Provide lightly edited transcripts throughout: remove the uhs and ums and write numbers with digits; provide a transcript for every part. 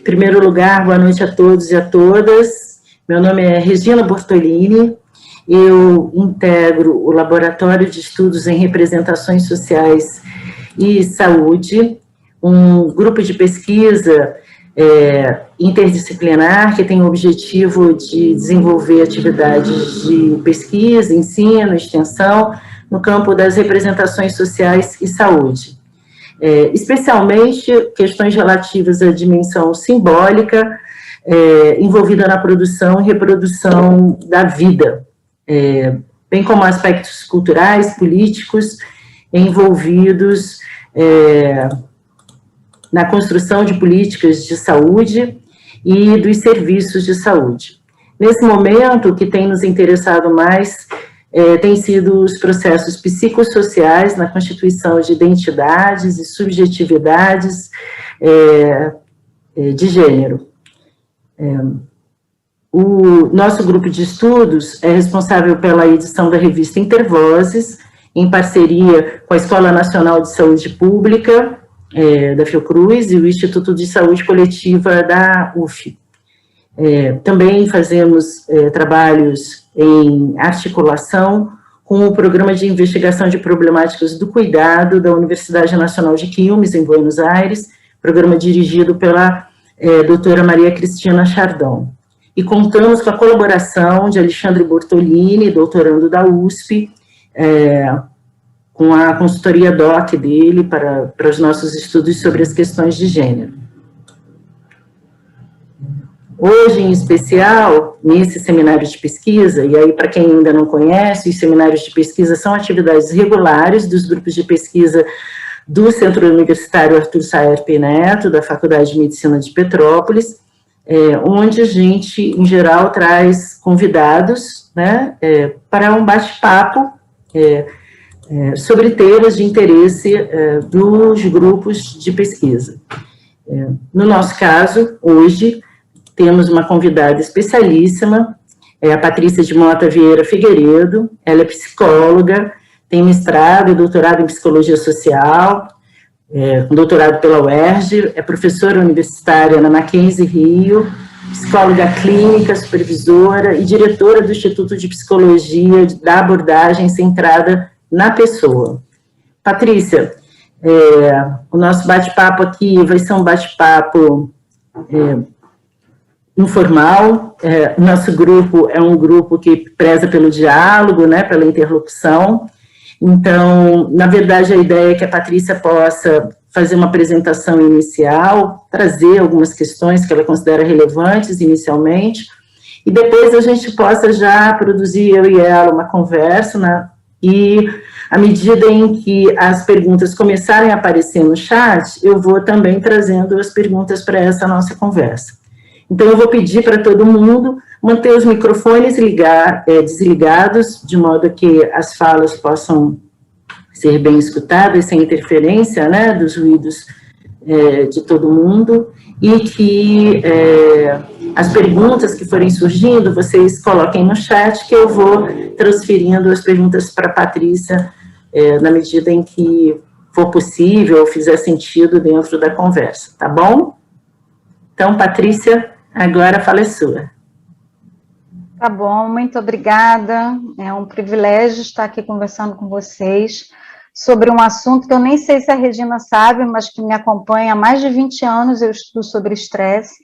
primeiro lugar, boa noite a todos e a todas. Meu nome é Regina Bortolini, eu integro o Laboratório de Estudos em Representações Sociais e Saúde, um grupo de pesquisa interdisciplinar que tem o objetivo de desenvolver atividades de pesquisa, ensino, extensão, no campo das representações sociais e saúde. Especialmente questões relativas à dimensão simbólica, envolvida na produção e reprodução da vida, bem como aspectos culturais, políticos, envolvidos na construção de políticas de saúde e dos serviços de saúde. Nesse momento, o que tem nos interessado mais tem sido os processos psicossociais na constituição de identidades e subjetividades de gênero. O nosso grupo de estudos é responsável pela edição da revista Intervozes, em parceria com a Escola Nacional de Saúde Pública, da Fiocruz, e o Instituto de Saúde Coletiva da UF. Também fazemos trabalhos em articulação com o Programa de Investigação de Problemáticas do Cuidado da Universidade Nacional de Quilmes, em Buenos Aires, programa dirigido pela doutora Maria Cristina Chardon. E contamos com a colaboração de Alexandre Bortolini, doutorando da USP, com a consultoria DOC dele para os nossos estudos sobre as questões de gênero. Hoje, em especial, nesse seminário de pesquisa, e aí para quem ainda não conhece, os seminários de pesquisa são atividades regulares dos grupos de pesquisa do Centro Universitário Arthur Saer Neto, da Faculdade de Medicina de Petrópolis, onde a gente, em geral, traz convidados, né, para um bate-papo sobre temas de interesse dos grupos de pesquisa. No nosso caso, hoje, temos uma convidada especialíssima, a Patrícia de Mota Vieira Figueiredo. Ela é psicóloga, tem mestrado e doutorado em psicologia social, com doutorado pela UERJ, é professora universitária na Mackenzie Rio, psicóloga clínica, supervisora e diretora do Instituto de Psicologia da Abordagem Centrada na Pessoa. Patrícia, o nosso bate-papo aqui vai ser um bate-papo informal. Nosso grupo é um grupo que preza pelo diálogo, né, pela interlocução. Então, na verdade, a ideia é que a Patrícia possa fazer uma apresentação inicial, trazer algumas questões que ela considera relevantes inicialmente, e depois a gente possa já produzir, eu e ela, uma conversa, né, e à medida em que as perguntas começarem a aparecer no chat, eu vou também trazendo as perguntas para essa nossa conversa. Então, eu vou pedir para todo mundo manter os microfones desligados, de modo que as falas possam ser bem escutadas, sem interferência, né, dos ruídos de todo mundo, e que as perguntas que forem surgindo, vocês coloquem no chat, que eu vou transferindo as perguntas para a Patrícia, na medida em que for possível, ou fizer sentido dentro da conversa, tá bom? Então, Patrícia, agora a fala é sua. Tá bom, muito obrigada. É um privilégio estar aqui conversando com vocês sobre um assunto que eu nem sei se a Regina sabe, mas que me acompanha há mais de 20 anos. Eu estudo sobre estresse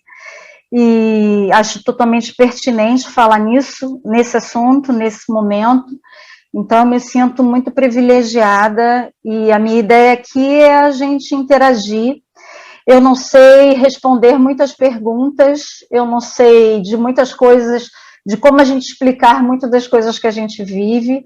e acho totalmente pertinente falar nisso, nesse assunto, nesse momento. Então, eu me sinto muito privilegiada e a minha ideia aqui é a gente interagir. Eu não sei responder muitas perguntas, eu não sei de muitas coisas, de como a gente explicar muitas das coisas que a gente vive,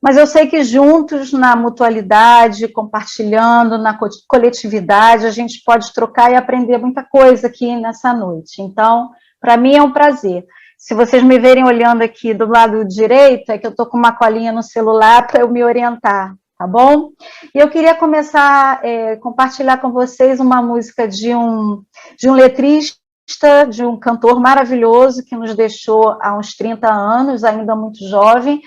mas eu sei que juntos, na mutualidade, compartilhando, na coletividade, a gente pode trocar e aprender muita coisa aqui nessa noite. Então, para mim é um prazer. Se vocês me verem olhando aqui do lado direito, é que eu estou com uma colinha no celular para eu me orientar, tá bom? E eu queria começar a compartilhar com vocês uma música de um letrista, de um cantor maravilhoso que nos deixou há uns 30 anos, ainda muito jovem,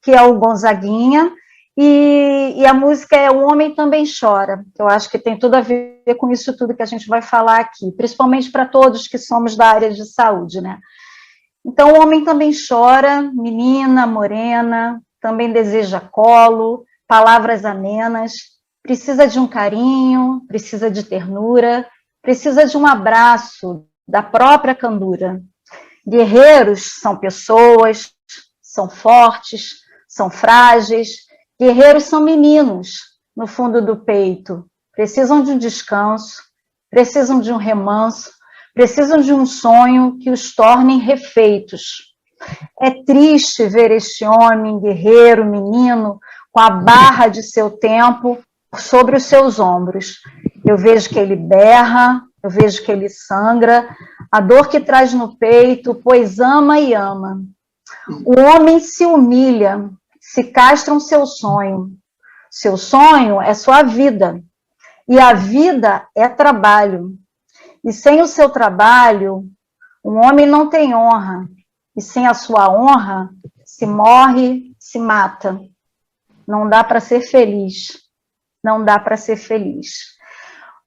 que é o Gonzaguinha, E a música é O Homem Também Chora. Eu acho que tem tudo a ver com isso tudo que a gente vai falar aqui, principalmente para todos que somos da área de saúde, né? Então, o homem também chora, menina, morena, também deseja colo, palavras amenas, precisa de um carinho, precisa de ternura, precisa de um abraço, da própria candura. Guerreiros são pessoas, são fortes, são frágeis. Guerreiros são meninos no fundo do peito, precisam de um descanso, precisam de um remanso, precisam de um sonho que os torne refeitos. É triste ver este homem, guerreiro, menino, com a barra de seu tempo sobre os seus ombros. Eu vejo que ele berra, eu vejo que ele sangra, a dor que traz no peito, pois ama e ama. O homem se humilha, se castram seu sonho. Seu sonho é sua vida, e a vida é trabalho. E sem o seu trabalho, um homem não tem honra, e sem a sua honra, se morre, se mata. Não dá para ser feliz, não dá para ser feliz.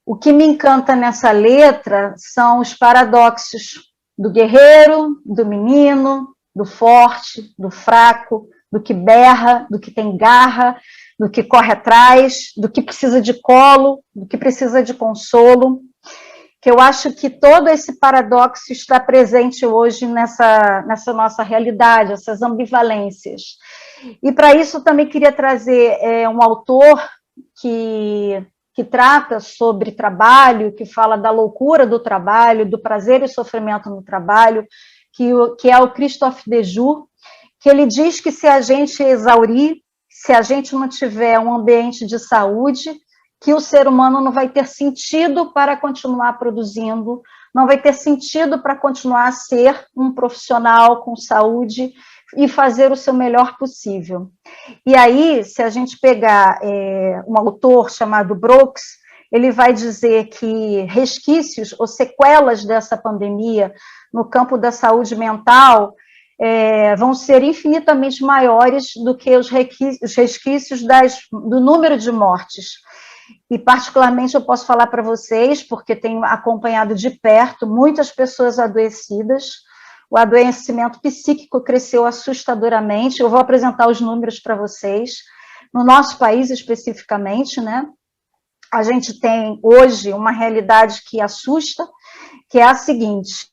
O que me encanta nessa letra são os paradoxos do guerreiro, do menino, do forte, do fraco, do que berra, do que tem garra, do que corre atrás, do que precisa de colo, do que precisa de consolo, que eu acho que todo esse paradoxo está presente hoje nessa nossa realidade, essas ambivalências. E para isso também queria trazer um autor que trata sobre trabalho, que fala da loucura do trabalho, do prazer e sofrimento no trabalho, que é o Christophe Dejoux, que ele diz que se a gente exaurir, se a gente não tiver um ambiente de saúde, que o ser humano não vai ter sentido para continuar produzindo, não vai ter sentido para continuar a ser um profissional com saúde e fazer o seu melhor possível. E aí, se a gente pegar um autor chamado Brooks, ele vai dizer que resquícios ou sequelas dessa pandemia no campo da saúde mental vão ser infinitamente maiores do que os resquícios do número de mortes. E, particularmente, eu posso falar para vocês, porque tenho acompanhado de perto muitas pessoas adoecidas. O adoecimento psíquico cresceu assustadoramente. Eu vou apresentar os números para vocês. No nosso país, especificamente, né, a gente tem hoje uma realidade que assusta, que é a seguinte: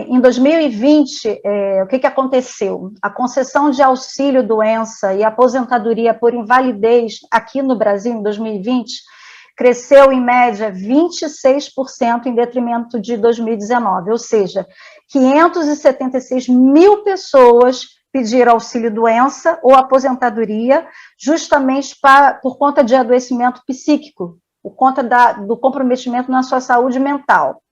em 2020, o que aconteceu? A concessão de auxílio-doença e aposentadoria por invalidez aqui no Brasil, em 2020, cresceu em média 26% em detrimento de 2019, ou seja, 576 mil pessoas pediram auxílio-doença ou aposentadoria justamente por conta de adoecimento psíquico, por conta do comprometimento na sua saúde mental.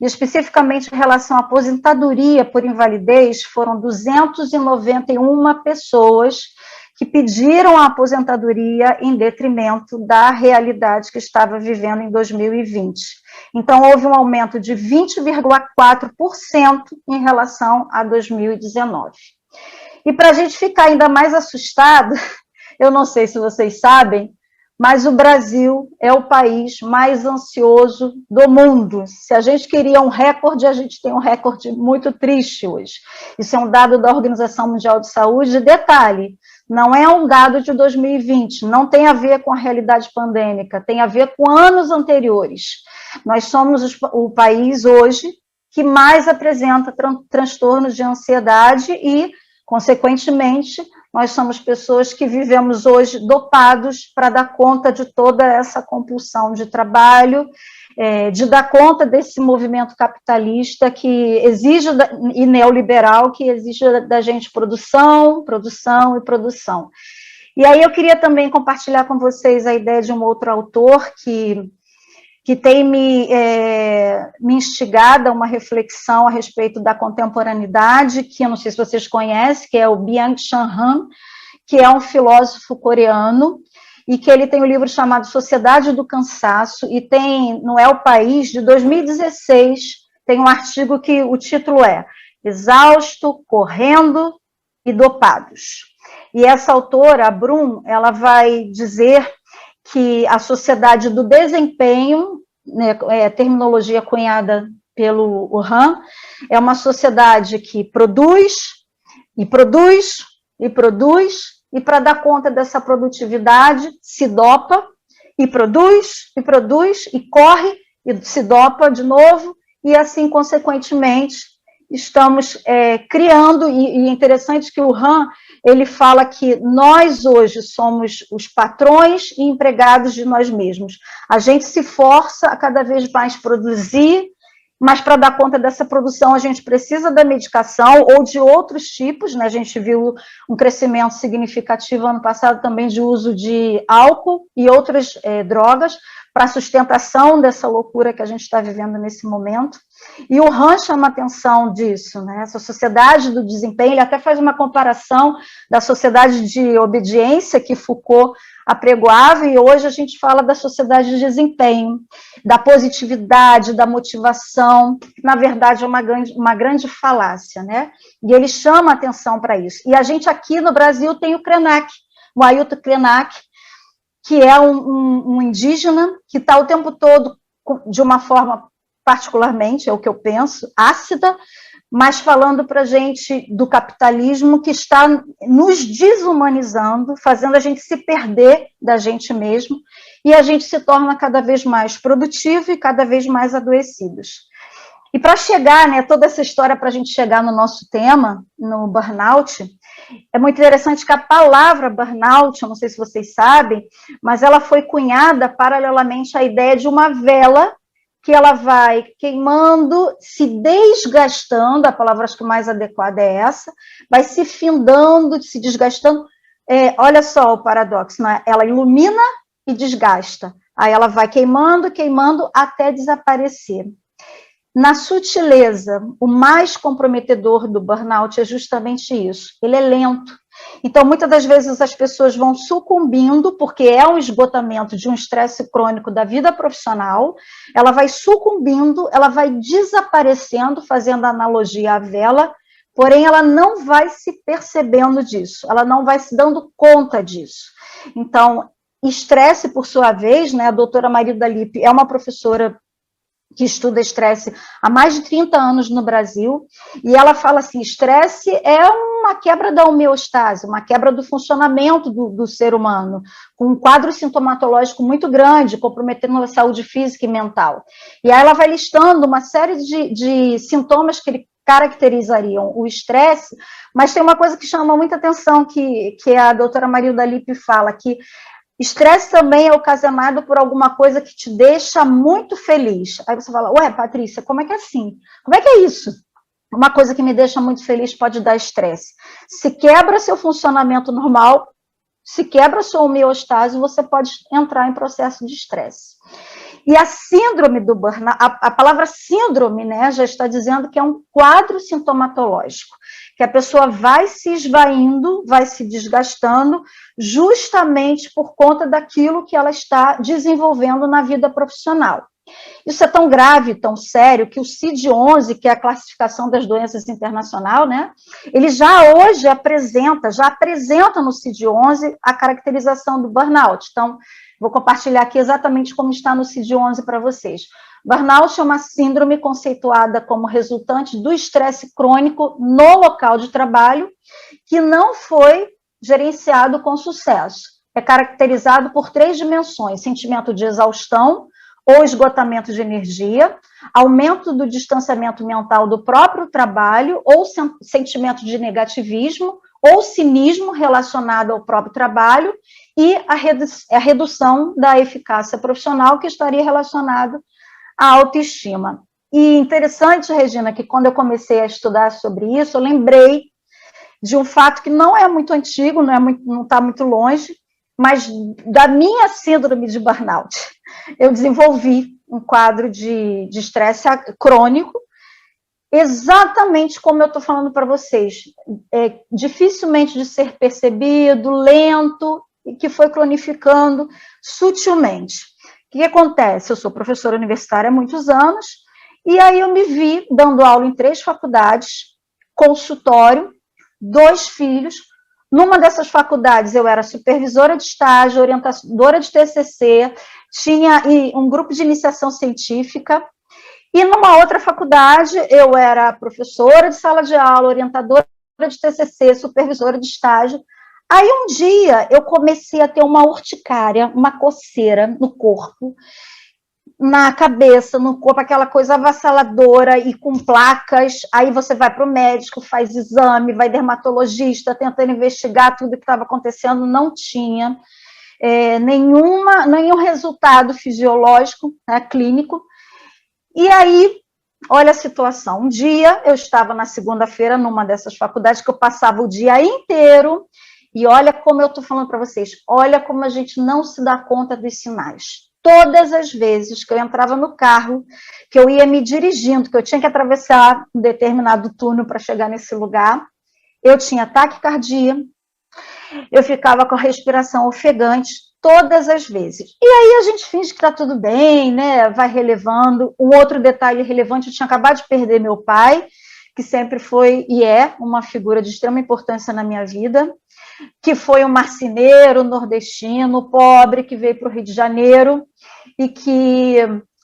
E especificamente em relação à aposentadoria por invalidez, foram 291 pessoas que pediram a aposentadoria em detrimento da realidade que estava vivendo em 2020. Então, houve um aumento de 20,4% em relação a 2019. E para a gente ficar ainda mais assustado, eu não sei se vocês sabem, mas o Brasil é o país mais ansioso do mundo. Se a gente queria um recorde, a gente tem um recorde muito triste hoje. Isso é um dado da Organização Mundial de Saúde. Detalhe, não é um dado de 2020, não tem a ver com a realidade pandêmica, tem a ver com anos anteriores. Nós somos o país hoje que mais apresenta transtornos de ansiedade e, consequentemente, nós somos pessoas que vivemos hoje dopados para dar conta de toda essa compulsão de trabalho, de dar conta desse movimento capitalista que exige, e neoliberal, que exige da gente produção, produção e produção. E aí eu queria também compartilhar com vocês a ideia de um outro autor que tem me instigado a uma reflexão a respeito da contemporaneidade, que eu não sei se vocês conhecem, que é o Byung-Chul Han, que é um filósofo coreano, e que ele tem um livro chamado Sociedade do Cansaço, e tem, no É o País, de 2016, tem um artigo que o título é Exausto, Correndo e Dopados. E essa autora, a Brum, ela vai dizer que a sociedade do desempenho, né, terminologia cunhada pelo Han, é uma sociedade que produz, e produz, e produz, e para dar conta dessa produtividade, se dopa, e produz, e corre, e se dopa de novo, e assim, consequentemente, estamos criando, e é interessante que o Han, ele fala que nós hoje somos os patrões e empregados de nós mesmos. A gente se força a cada vez mais produzir, mas para dar conta dessa produção a gente precisa da medicação ou de outros tipos, né? A gente viu um crescimento significativo ano passado também de uso de álcool e outras drogas para a sustentação dessa loucura que a gente está vivendo nesse momento. E o Han chama atenção disso, né? Essa sociedade do desempenho, ele até faz uma comparação da sociedade de obediência que Foucault apregoava, e hoje a gente fala da sociedade de desempenho, da positividade, da motivação, que na verdade é uma grande falácia, né? E ele chama atenção para isso. E a gente aqui no Brasil tem o Krenak, o Ailton Krenak, que é um indígena que está o tempo todo, de uma forma particularmente, é o que eu penso, ácida, mas falando para a gente do capitalismo que está nos desumanizando, fazendo a gente se perder da gente mesmo, e a gente se torna cada vez mais produtivo e cada vez mais adoecidos. E para chegar, né, toda essa história para a gente chegar no nosso tema, no burnout, é muito interessante que a palavra burnout, eu não sei se vocês sabem, mas ela foi cunhada paralelamente à ideia de uma vela que ela vai queimando, se desgastando, a palavra acho que mais adequada é essa, vai se findando, se desgastando. Olha só o paradoxo, né? Ela ilumina e desgasta. Aí ela vai queimando, queimando, até desaparecer. Na sutileza, o mais comprometedor do burnout é justamente isso. Ele é lento. Então, muitas das vezes as pessoas vão sucumbindo, porque é um esgotamento de um estresse crônico da vida profissional, ela vai sucumbindo, ela vai desaparecendo, fazendo analogia à vela, porém ela não vai se percebendo disso, ela não vai se dando conta disso. Então, estresse, por sua vez, né, a doutora Marilda Lippe é uma professora que estuda estresse há mais de 30 anos no Brasil, e ela fala assim, estresse é uma quebra da homeostase, uma quebra do funcionamento do ser humano, com um quadro sintomatológico muito grande, comprometendo a saúde física e mental. E aí ela vai listando uma série de sintomas que caracterizariam o estresse, mas tem uma coisa que chama muita atenção, que a doutora Marilda Lippe fala, que estresse também é ocasionado por alguma coisa que te deixa muito feliz. Aí você fala, ué, Patrícia, como é que é assim? Como é que é isso? Uma coisa que me deixa muito feliz pode dar estresse. Se quebra seu funcionamento normal, se quebra sua homeostase, você pode entrar em processo de estresse. E a síndrome do burnout, a palavra síndrome, né, já está dizendo que é um quadro sintomatológico, que a pessoa vai se esvaindo, vai se desgastando, justamente por conta daquilo que ela está desenvolvendo na vida profissional. Isso é tão grave, tão sério, que o CID-11, que é a classificação das doenças internacional, né, ele já hoje apresenta no CID-11 a caracterização do burnout. Então, vou compartilhar aqui exatamente como está no CID-11 para vocês. Burnout é uma síndrome conceituada como resultante do estresse crônico no local de trabalho que não foi gerenciado com sucesso. É caracterizado por 3 dimensões: sentimento de exaustão ou esgotamento de energia, aumento do distanciamento mental do próprio trabalho ou sentimento de negativismo ou cinismo relacionado ao próprio trabalho e a redução da eficácia profissional, que estaria relacionado à autoestima. E interessante, Regina, que quando eu comecei a estudar sobre isso, eu lembrei de um fato que não é muito antigo, não está muito longe, mas da minha síndrome de burnout. Eu desenvolvi um quadro de estresse crônico, exatamente como eu estou falando para vocês, dificilmente de ser percebido, lento, e que foi cronificando sutilmente. O que acontece? Eu sou professora universitária há muitos anos, e aí eu me vi dando aula em 3 faculdades, consultório, 2 filhos, Numa dessas faculdades, eu era supervisora de estágio, orientadora de TCC, tinha um grupo de iniciação científica, e numa outra faculdade, eu era professora de sala de aula, orientadora de TCC, supervisora de estágio. Aí, um dia, eu comecei a ter uma urticária, uma coceira no corpo, na cabeça, no corpo, aquela coisa avassaladora e com placas. Aí você vai para o médico, faz exame, vai dermatologista, tentando investigar tudo que estava acontecendo, não tinha nenhum resultado fisiológico, né, clínico. E aí, olha a situação. Um dia, eu estava na segunda-feira, numa dessas faculdades, que eu passava o dia inteiro, e olha como eu estou falando para vocês, olha como a gente não se dá conta dos sinais. Todas as vezes que eu entrava no carro, que eu ia me dirigindo, que eu tinha que atravessar um determinado túnel para chegar nesse lugar, eu tinha taquicardia, eu ficava com a respiração ofegante, todas as vezes. E aí a gente finge que está tudo bem, né? Vai relevando. Um outro detalhe relevante, eu tinha acabado de perder meu pai, que sempre foi e é uma figura de extrema importância na minha vida, que foi um marceneiro nordestino, pobre, que veio para o Rio de Janeiro e que,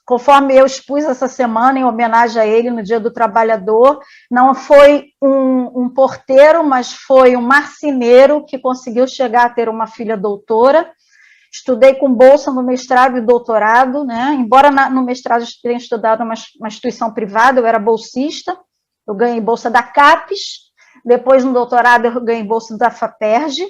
conforme eu expus essa semana, em homenagem a ele, no Dia do Trabalhador, não foi um porteiro, mas foi um marceneiro que conseguiu chegar a ter uma filha doutora. Estudei com bolsa no mestrado e doutorado, né? Embora no mestrado eu tenha estudado uma instituição privada, eu era bolsista, eu ganhei bolsa da CAPES, depois no doutorado eu ganhei bolsa da FAPERJ,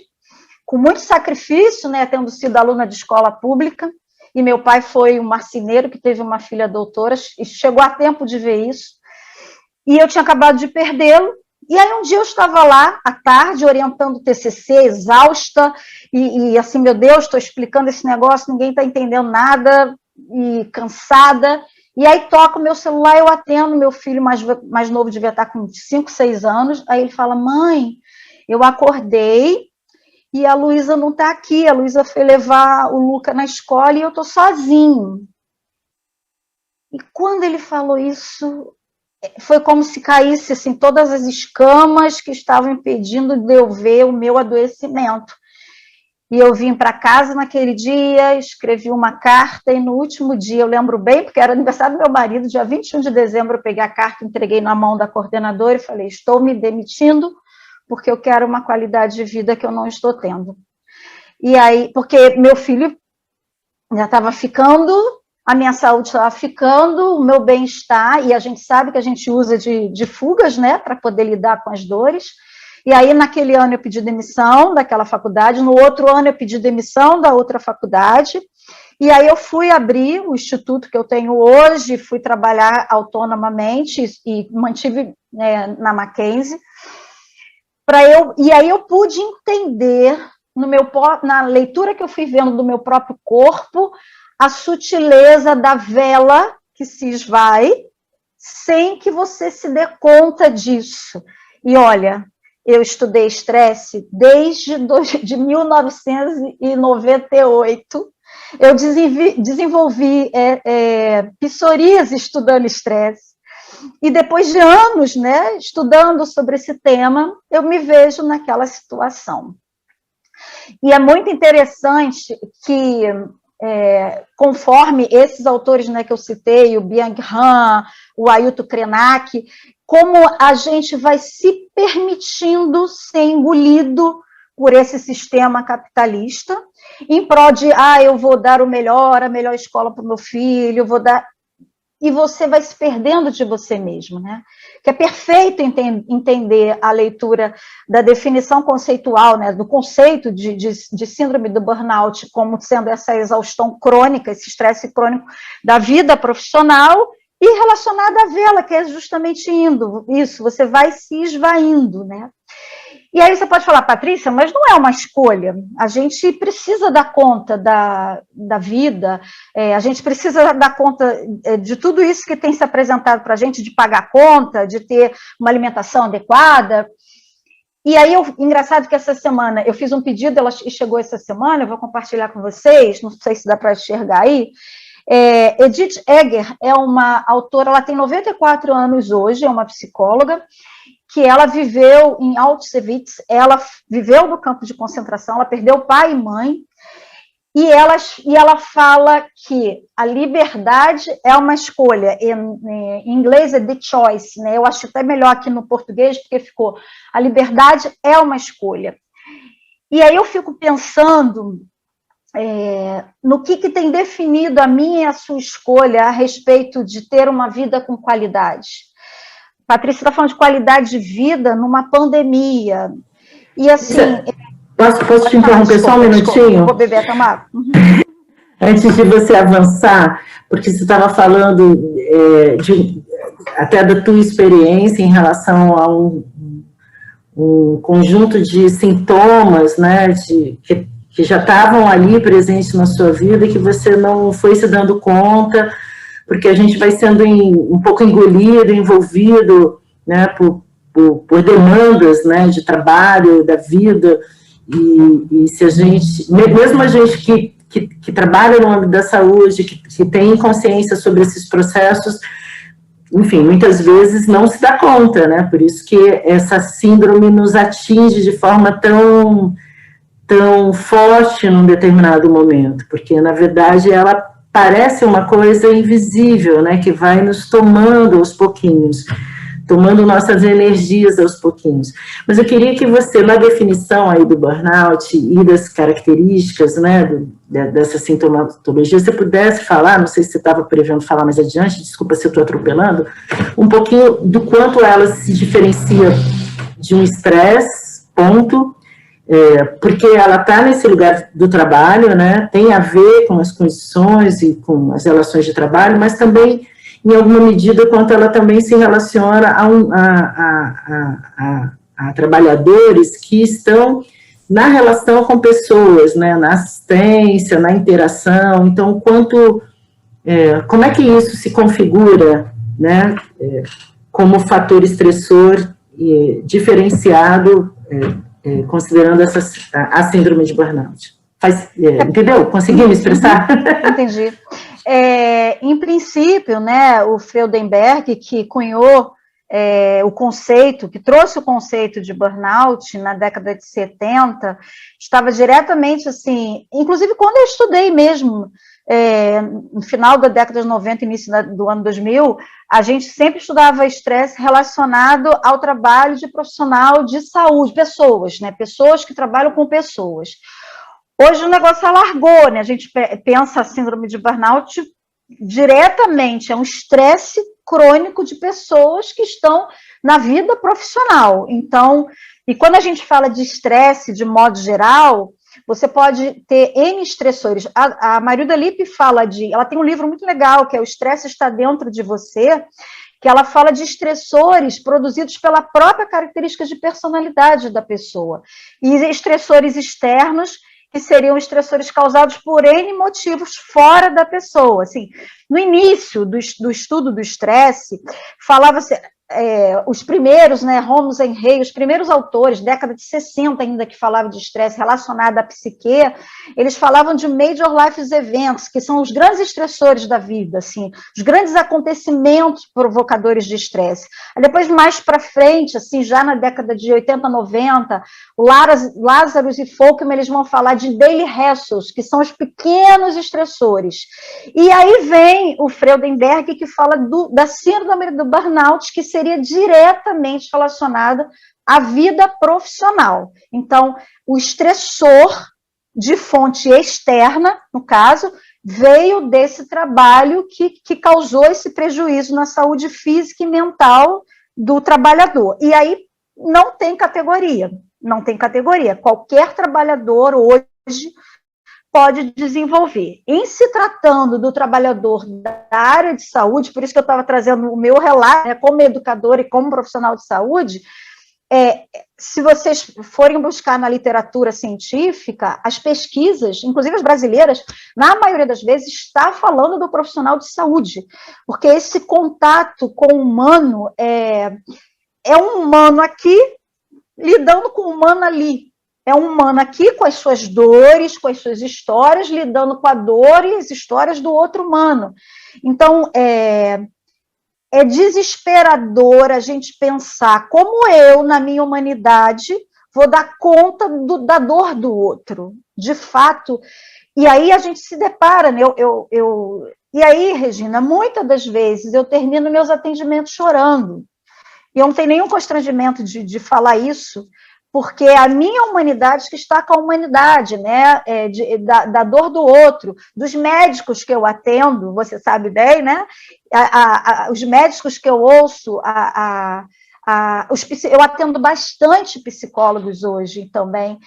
com muito sacrifício, né, tendo sido aluna de escola pública, e meu pai foi um marceneiro que teve uma filha doutora, e chegou a tempo de ver isso, e eu tinha acabado de perdê-lo. E aí um dia eu estava lá, à tarde, orientando o TCC, exausta, e assim, meu Deus, estou explicando esse negócio, ninguém está entendendo nada, e cansada. E aí toca o meu celular, eu atendo, meu filho mais novo devia estar com 5, 6 anos, aí ele fala, mãe, eu acordei e a Luísa não está aqui, a Luísa foi levar o Luca na escola e eu estou sozinho. E quando ele falou isso, foi como se caísse assim, todas as escamas que estavam impedindo de eu ver o meu adoecimento. E eu vim para casa naquele dia, escrevi uma carta, e no último dia, eu lembro bem, porque era aniversário do meu marido, dia 21 de dezembro, eu peguei a carta, entreguei na mão da coordenadora e falei, estou me demitindo, porque eu quero uma qualidade de vida que eu não estou tendo. E aí, porque meu filho já estava ficando, a minha saúde estava ficando, o meu bem-estar, e a gente sabe que a gente usa de fugas, né, para poder lidar com as dores. E aí, naquele ano, eu pedi demissão daquela faculdade, no outro ano, eu pedi demissão da outra faculdade, e aí eu fui abrir o instituto que eu tenho hoje, fui trabalhar autonomamente e mantive na Mackenzie, e aí eu pude entender, na leitura que eu fui vendo do meu próprio corpo, a sutileza da vela que se esvai, sem que você se dê conta disso. E olha, eu estudei estresse desde 1998. Eu desenvolvi psoríase estudando estresse. E depois de anos, né, estudando sobre esse tema, eu me vejo naquela situação. E é muito interessante que, conforme esses autores, né, que eu citei, o Byung-Han, o Ailton Krenak, como a gente vai se permitindo ser engolido por esse sistema capitalista, em prol de, eu vou dar a melhor escola para o meu filho, vou dar... E você vai se perdendo de você mesmo, né? Que é perfeito entender a leitura da definição conceitual, né, do conceito de síndrome do burnout como sendo essa exaustão crônica, esse estresse crônico da vida profissional, e relacionada à vela, que é justamente isso, você vai se esvaindo, né? E aí você pode falar, Patrícia, mas não é uma escolha, a gente precisa dar conta da vida, a gente precisa dar conta de tudo isso que tem se apresentado para a gente, de pagar conta, de ter uma alimentação adequada. E aí, engraçado que essa semana, eu fiz um pedido, ela chegou essa semana, eu vou compartilhar com vocês, não sei se dá para enxergar aí. Edith Eger é uma autora, ela tem 94 anos hoje, é uma psicóloga, que ela viveu em Auschwitz, ela viveu no campo de concentração, ela perdeu pai e mãe, e ela fala que a liberdade é uma escolha. Em inglês é the choice, né? Eu acho até melhor aqui no português, porque ficou a liberdade é uma escolha. E aí eu fico pensando no que tem definido a minha e a sua escolha a respeito de ter uma vida com qualidade. Patrícia está falando de qualidade de vida numa pandemia. E assim... Posso te interromper só um minutinho? Vou beber a tomar. Antes de você avançar, porque você estava falando até da tua experiência em relação a um conjunto de sintomas, né, que já estavam ali presentes na sua vida e que você não foi se dando conta, porque a gente vai sendo um pouco engolido, envolvido, né, por demandas, né, de trabalho, da vida, e se a gente, mesmo a gente que trabalha no âmbito da saúde, que tem consciência sobre esses processos, enfim, muitas vezes não se dá conta, né, por isso que essa síndrome nos atinge de forma tão forte num determinado momento, porque, na verdade, ela parece uma coisa invisível, né, que vai nos tomando aos pouquinhos, tomando nossas energias aos pouquinhos. Mas eu queria que você, na definição aí do burnout e das características, né, dessa sintomatologia, você pudesse falar, não sei se você estava prevendo falar mais adiante, desculpa se eu estou atropelando, um pouquinho do quanto ela se diferencia de um estresse, ponto, porque ela está nesse lugar do trabalho, né, tem a ver com as condições e com as relações de trabalho, mas também, em alguma medida, quanto ela também se relaciona a trabalhadores que estão na relação com pessoas, né, na assistência, na interação. Então, como é que isso se configura, né, como fator estressor diferenciado, considerando a síndrome de burnout? Entendeu? Consegui me expressar? Entendi. Em princípio, né, o Freudenberg, que cunhou o conceito, que trouxe o conceito de burnout na década de 70, estava diretamente, assim, inclusive quando eu estudei mesmo, no final da década de 90, início do ano 2000, a gente sempre estudava estresse relacionado ao trabalho de profissional de saúde, pessoas, né, pessoas que trabalham com pessoas. Hoje o negócio alargou, né? A gente pensa a síndrome de burnout diretamente, é um estresse crônico de pessoas que estão na vida profissional. Então, e quando a gente fala de estresse de modo geral, você pode ter N estressores. A Marilda Lippe fala ela tem um livro muito legal, que é O Estresse Está Dentro de Você, que ela fala de estressores produzidos pela própria característica de personalidade da pessoa. E estressores externos, que seriam estressores causados por N motivos fora da pessoa. Assim, no início do estudo do estresse, falava-se, os primeiros, né, Holmes e Hay, os primeiros autores, década de 60 ainda, que falavam de estresse relacionado à psique, eles falavam de major life events, que são os grandes estressores da vida, assim, os grandes acontecimentos provocadores de estresse. Depois, mais para frente, assim, já na década de 80, 90, Lazarus e Folkman, eles vão falar de daily hassles, que são os pequenos estressores. E aí vem o Freudenberg, que fala da síndrome do burnout, que seria diretamente relacionada à vida profissional. Então, o estressor de fonte externa, no caso, veio desse trabalho que causou esse prejuízo na saúde física e mental do trabalhador. E aí não tem categoria. Qualquer trabalhador hoje pode desenvolver. Em se tratando do trabalhador da área de saúde, por isso que eu estava trazendo o meu relato, né, como educadora e como profissional de saúde, se vocês forem buscar na literatura científica, as pesquisas, inclusive as brasileiras, na maioria das vezes, está falando do profissional de saúde, porque esse contato com o humano é um humano aqui lidando com o humano ali. É um humano aqui com as suas dores, com as suas histórias, lidando com a dor e as histórias do outro humano. Então, é desesperador a gente pensar como eu, na minha humanidade, vou dar conta da dor do outro, de fato. E aí a gente se depara, né? E aí, Regina, muitas das vezes eu termino meus atendimentos chorando. E eu não tenho nenhum constrangimento de falar isso, porque é a minha humanidade que está com a humanidade, né? Da dor do outro, dos médicos que eu atendo, você sabe bem, né? Os médicos que eu ouço, eu atendo bastante psicólogos hoje também,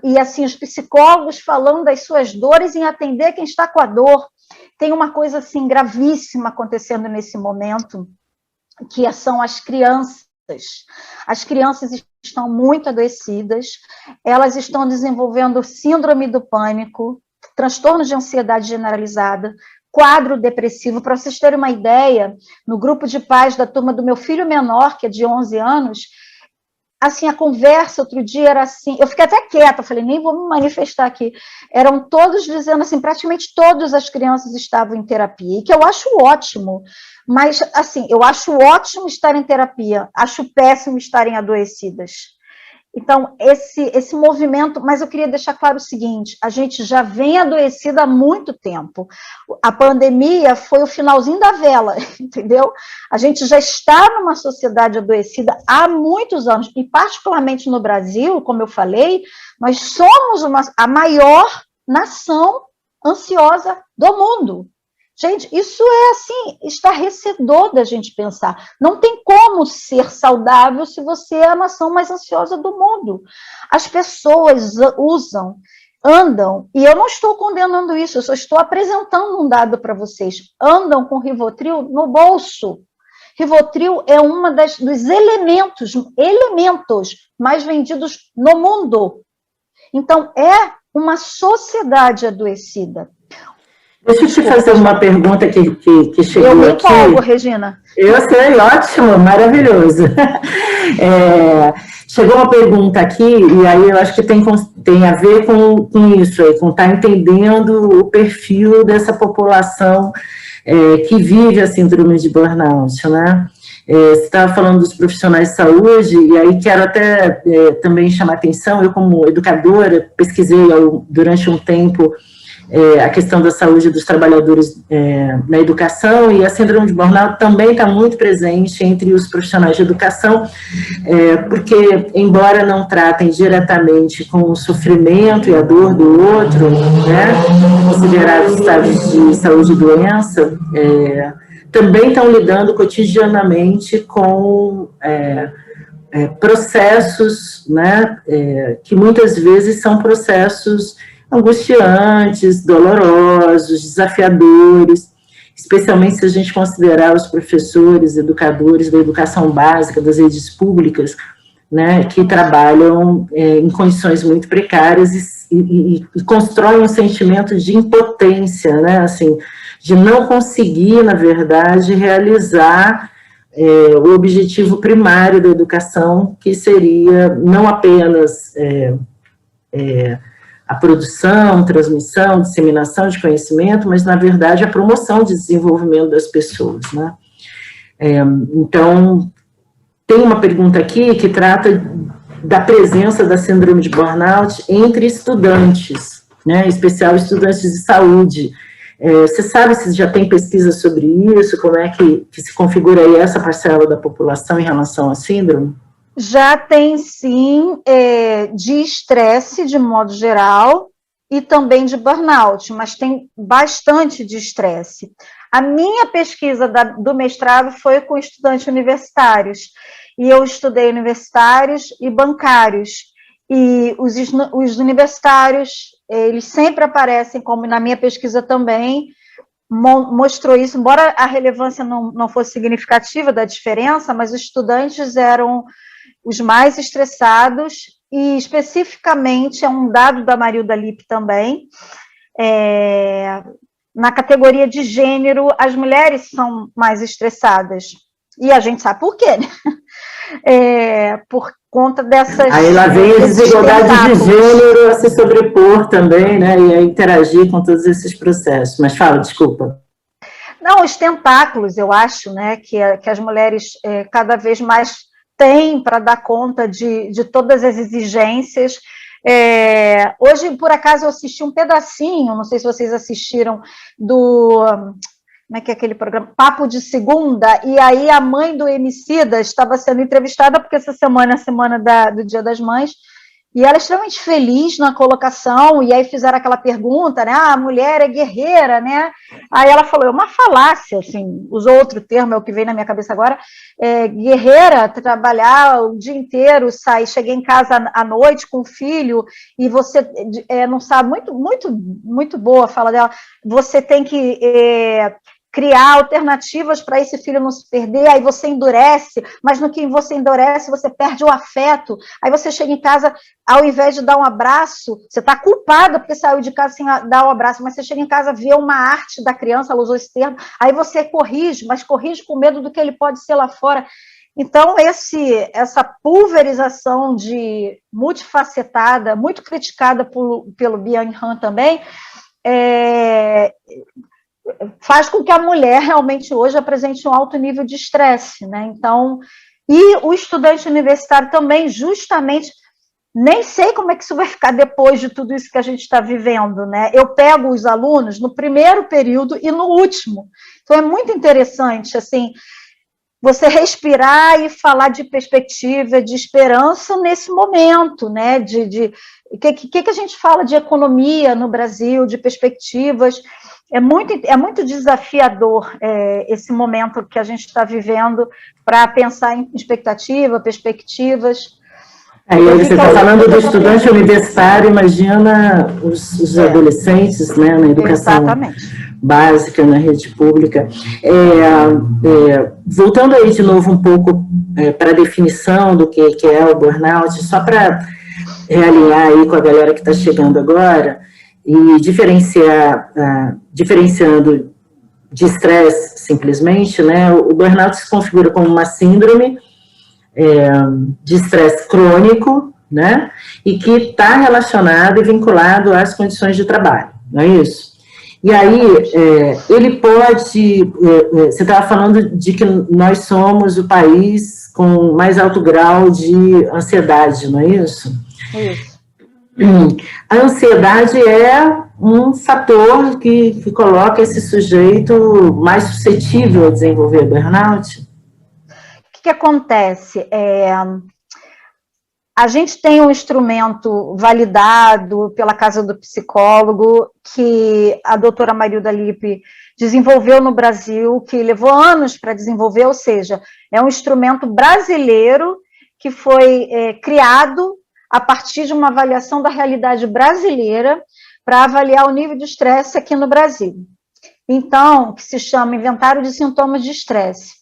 e assim, os psicólogos falando das suas dores em atender quem está com a dor. Tem uma coisa assim gravíssima acontecendo nesse momento, que são as crianças. As crianças estão muito adoecidas, elas estão desenvolvendo síndrome do pânico, transtorno de ansiedade generalizada, quadro depressivo. Para vocês terem uma ideia, no grupo de pais da turma do meu filho menor, que é de 11 anos, assim, a conversa outro dia era assim, eu fiquei até quieta, falei, nem vou me manifestar aqui, eram todos dizendo assim, praticamente todas as crianças estavam em terapia, e que eu acho ótimo, mas, assim, eu acho ótimo estar em terapia, acho péssimo estarem adoecidas. Então, esse movimento, mas eu queria deixar claro o seguinte, a gente já vem adoecida há muito tempo, a pandemia foi o finalzinho da vela, entendeu? A gente já está numa sociedade adoecida há muitos anos, e particularmente no Brasil, como eu falei, nós somos a maior nação ansiosa do mundo. Gente, isso é assim, estarrecedor da gente pensar. Não tem como ser saudável se você é a nação mais ansiosa do mundo. As pessoas andam, e eu não estou condenando isso, eu só estou apresentando um dado para vocês, andam com Rivotril no bolso. Rivotril é uma dos elementos mais vendidos no mundo. Então, é uma sociedade adoecida. Deixa eu te fazer uma pergunta que chegou aqui. Eu me empolgo, Regina. Eu sei, ótimo, maravilhoso. Chegou uma pergunta aqui, e aí eu acho que tem a ver com isso, com estar entendendo o perfil dessa população que vive a síndrome de burnout, né? Você estava falando dos profissionais de saúde, e aí quero até também chamar atenção, eu como educadora pesquisei durante um tempo a questão da saúde dos trabalhadores na educação, e a síndrome de burnout também está muito presente entre os profissionais de educação, porque, embora não tratem diretamente com o sofrimento e a dor do outro, né, considerados estados de saúde e doença, também estão lidando cotidianamente com processos, né, que muitas vezes são processos angustiantes, dolorosos, desafiadores, especialmente se a gente considerar os professores, educadores da educação básica, das redes públicas, né, que trabalham em condições muito precárias e constroem um sentimento de impotência, né, assim, de não conseguir, na verdade, realizar o objetivo primário da educação, que seria não apenas a produção, transmissão, disseminação de conhecimento, mas, na verdade, a promoção de desenvolvimento das pessoas, né? Então, tem uma pergunta aqui que trata da presença da síndrome de burnout entre estudantes, né, em especial estudantes de saúde. Você sabe se já tem pesquisa sobre isso, como é que se configura aí essa parcela da população em relação à síndrome? Já tem, sim, de estresse, de modo geral, e também de burnout, mas tem bastante de estresse. A minha pesquisa do mestrado foi com estudantes universitários, e eu estudei universitários e bancários, e os universitários, eles sempre aparecem, como na minha pesquisa também, mostrou isso, embora a relevância não fosse significativa da diferença, mas os estudantes eram os mais estressados, e especificamente, é um dado da Marilda Lippe também, na categoria de gênero, as mulheres são mais estressadas, e a gente sabe por quê, né? Por conta dessas... Aí lá vem a desigualdade de gênero a se sobrepor também, né, e a interagir com todos esses processos, mas fala, desculpa. Não, os tentáculos, eu acho, né, que as mulheres cada vez mais têm para dar conta de todas as exigências. Hoje, por acaso, eu assisti um pedacinho, não sei se vocês assistiram, como é que é aquele programa? Papo de Segunda, e aí a mãe do Emicida estava sendo entrevistada, porque essa semana é a semana do Dia das Mães, e ela é extremamente feliz na colocação, e aí fizeram aquela pergunta, né, a mulher é guerreira, né, aí ela falou, é uma falácia, assim, usou outro termo, é o que veio na minha cabeça agora, guerreira, trabalhar o dia inteiro, sair, cheguei em casa à noite com o filho, e você não sabe, muito boa a fala dela, você tem que criar alternativas para esse filho não se perder, aí você endurece, mas no que você endurece, você perde o afeto, aí você chega em casa, ao invés de dar um abraço, você está culpada porque saiu de casa sem dar um abraço, mas você chega em casa, vê uma arte da criança, ela usou esse termo, aí você corrige, mas corrige com medo do que ele pode ser lá fora. Então, essa pulverização de multifacetada, muito criticada pelo Byung-Hun também, faz com que a mulher realmente hoje apresente um alto nível de estresse, né? Então, e o estudante universitário também, justamente, nem sei como é que isso vai ficar depois de tudo isso que a gente está vivendo, né? Eu pego os alunos no primeiro período e no último. Então, é muito interessante, assim, você respirar e falar de perspectiva, de esperança nesse momento, né? Que a gente fala de economia no Brasil, de perspectivas. É muito desafiador esse momento que a gente está vivendo para pensar em expectativa, perspectivas. Aí você está falando do estudante universitário, imagina os adolescentes, né, na educação básica, na rede pública. Voltando aí de novo um pouco para a definição do que é o burnout, só para realinhar aí com a galera que está chegando agora, e diferenciando de estresse simplesmente, né, o burnout se configura como uma síndrome de estresse crônico, né, e que está relacionado e vinculado às condições de trabalho, não é isso? E aí, ele pode, você estava falando de que nós somos o país com mais alto grau de ansiedade, não é isso? Isso. A ansiedade é um fator que coloca esse sujeito mais suscetível a desenvolver burnout? O que acontece? A gente tem um instrumento validado pela Casa do Psicólogo, que a doutora Marilda Lippe desenvolveu no Brasil, que levou anos para desenvolver, ou seja, é um instrumento brasileiro que foi criado a partir de uma avaliação da realidade brasileira para avaliar o nível de estresse aqui no Brasil. Então, que se chama Inventário de Sintomas de Estresse.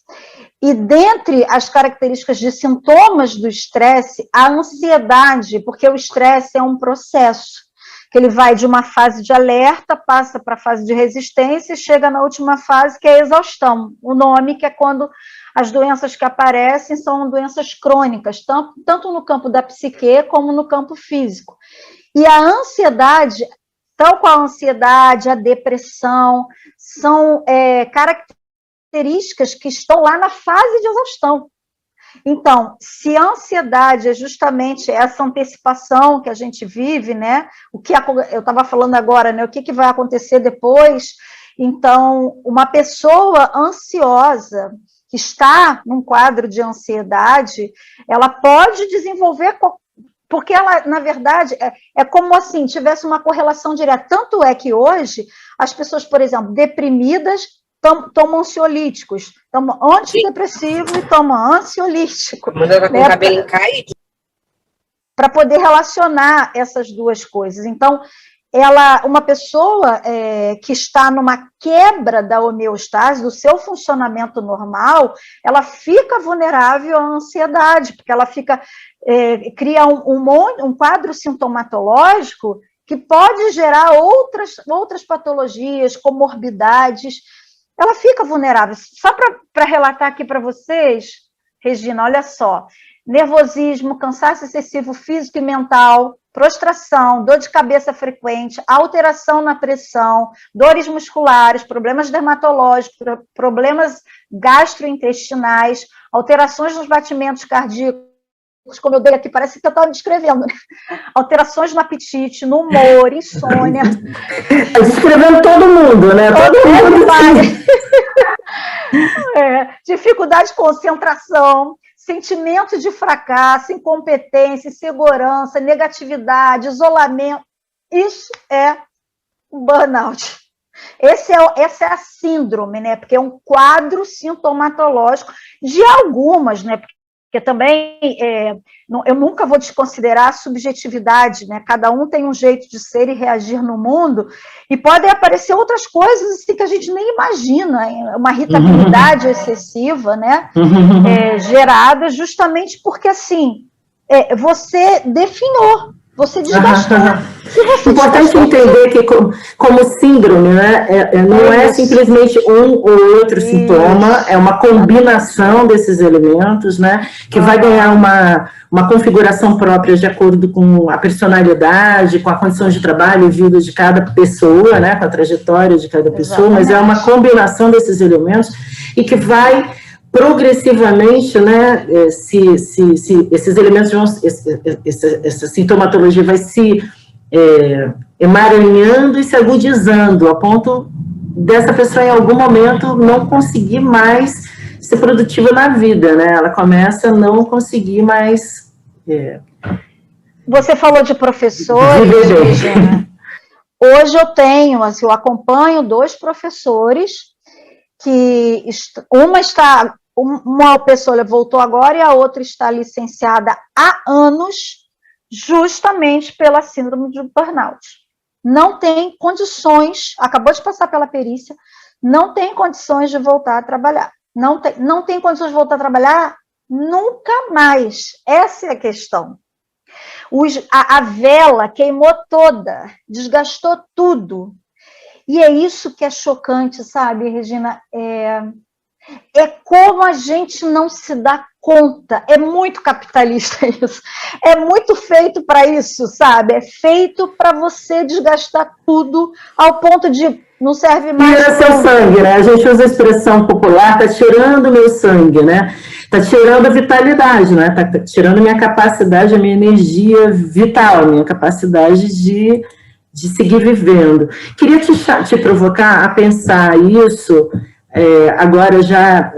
E dentre as características de sintomas do estresse, a ansiedade, porque o estresse é um processo, que ele vai de uma fase de alerta, passa para a fase de resistência e chega na última fase, que é a exaustão. O nome que é quando as doenças que aparecem são doenças crônicas, tanto no campo da psique como no campo físico. E a ansiedade, tal qual a ansiedade, a depressão, são características que estão lá na fase de exaustão. Então, se a ansiedade é justamente essa antecipação que a gente vive, né? Eu estava falando agora, né? O que vai acontecer depois? Então, uma pessoa ansiosa que está num quadro de ansiedade, ela pode desenvolver, porque ela, na verdade, é como assim, tivesse uma correlação direta. Tanto é que hoje, as pessoas, por exemplo, deprimidas, tomam ansiolíticos, tomam antidepressivo e tomam ansiolítico. Mas ela com o cabelo caído. Para poder relacionar essas duas coisas. Então, uma pessoa que está numa quebra da homeostase, do seu funcionamento normal, ela fica vulnerável à ansiedade, porque ela cria um quadro sintomatológico que pode gerar outras patologias, comorbidades. Ela fica vulnerável. Só para relatar aqui para vocês, Regina, olha só, nervosismo, cansaço excessivo físico e mental, prostração, dor de cabeça frequente, alteração na pressão, dores musculares, problemas dermatológicos, problemas gastrointestinais, alterações nos batimentos cardíacos, como eu dei aqui, parece que eu estava descrevendo, né? Alterações no apetite, no humor, insônia. Descrevendo todo mundo, né? Todo mundo vai. Dificuldade de concentração, sentimento de fracasso, incompetência, insegurança, negatividade, isolamento. Isso é o burnout. Essa é a síndrome, né? Porque é um quadro sintomatológico de algumas, né? Porque também eu nunca vou desconsiderar a subjetividade, né? Cada um tem um jeito de ser e reagir no mundo, e podem aparecer outras coisas assim, que a gente nem imagina, uma irritabilidade excessiva, né? Gerada justamente porque, assim, você definhou, você desgastou. Importante entender que, como síndrome, né, não é simplesmente um ou outro sintoma, é uma combinação desses elementos, né, que vai ganhar uma configuração própria de acordo com a personalidade, com a condição de trabalho e vida de cada pessoa, né, com a trajetória de cada pessoa, mas é uma combinação desses elementos e que vai progressivamente, né, se esses elementos vão, essa sintomatologia vai se emaranhando e se agudizando, a ponto dessa pessoa, em algum momento, não conseguir mais ser produtiva na vida, né, ela começa a não conseguir mais... Você falou de professores, Regina. Hoje eu tenho, assim, eu acompanho 2 professores, que uma pessoa voltou agora e a outra está licenciada há anos, justamente pela síndrome de burnout. Não tem condições, acabou de passar pela perícia, não tem condições de voltar a trabalhar. Não tem condições de voltar a trabalhar nunca mais. Essa é a questão. A vela queimou toda, desgastou tudo. E é isso que é chocante, sabe, Regina? É como a gente não se dá conta. É muito capitalista isso. É muito feito para isso, sabe? É feito para você desgastar tudo ao ponto de não serve mais. Tira seu sangue, né? A gente usa a expressão popular, tá tirando meu sangue, né? Tá tirando a vitalidade, né? Tá tirando minha capacidade, a minha energia vital, minha capacidade de seguir vivendo. Queria te provocar a pensar isso, agora já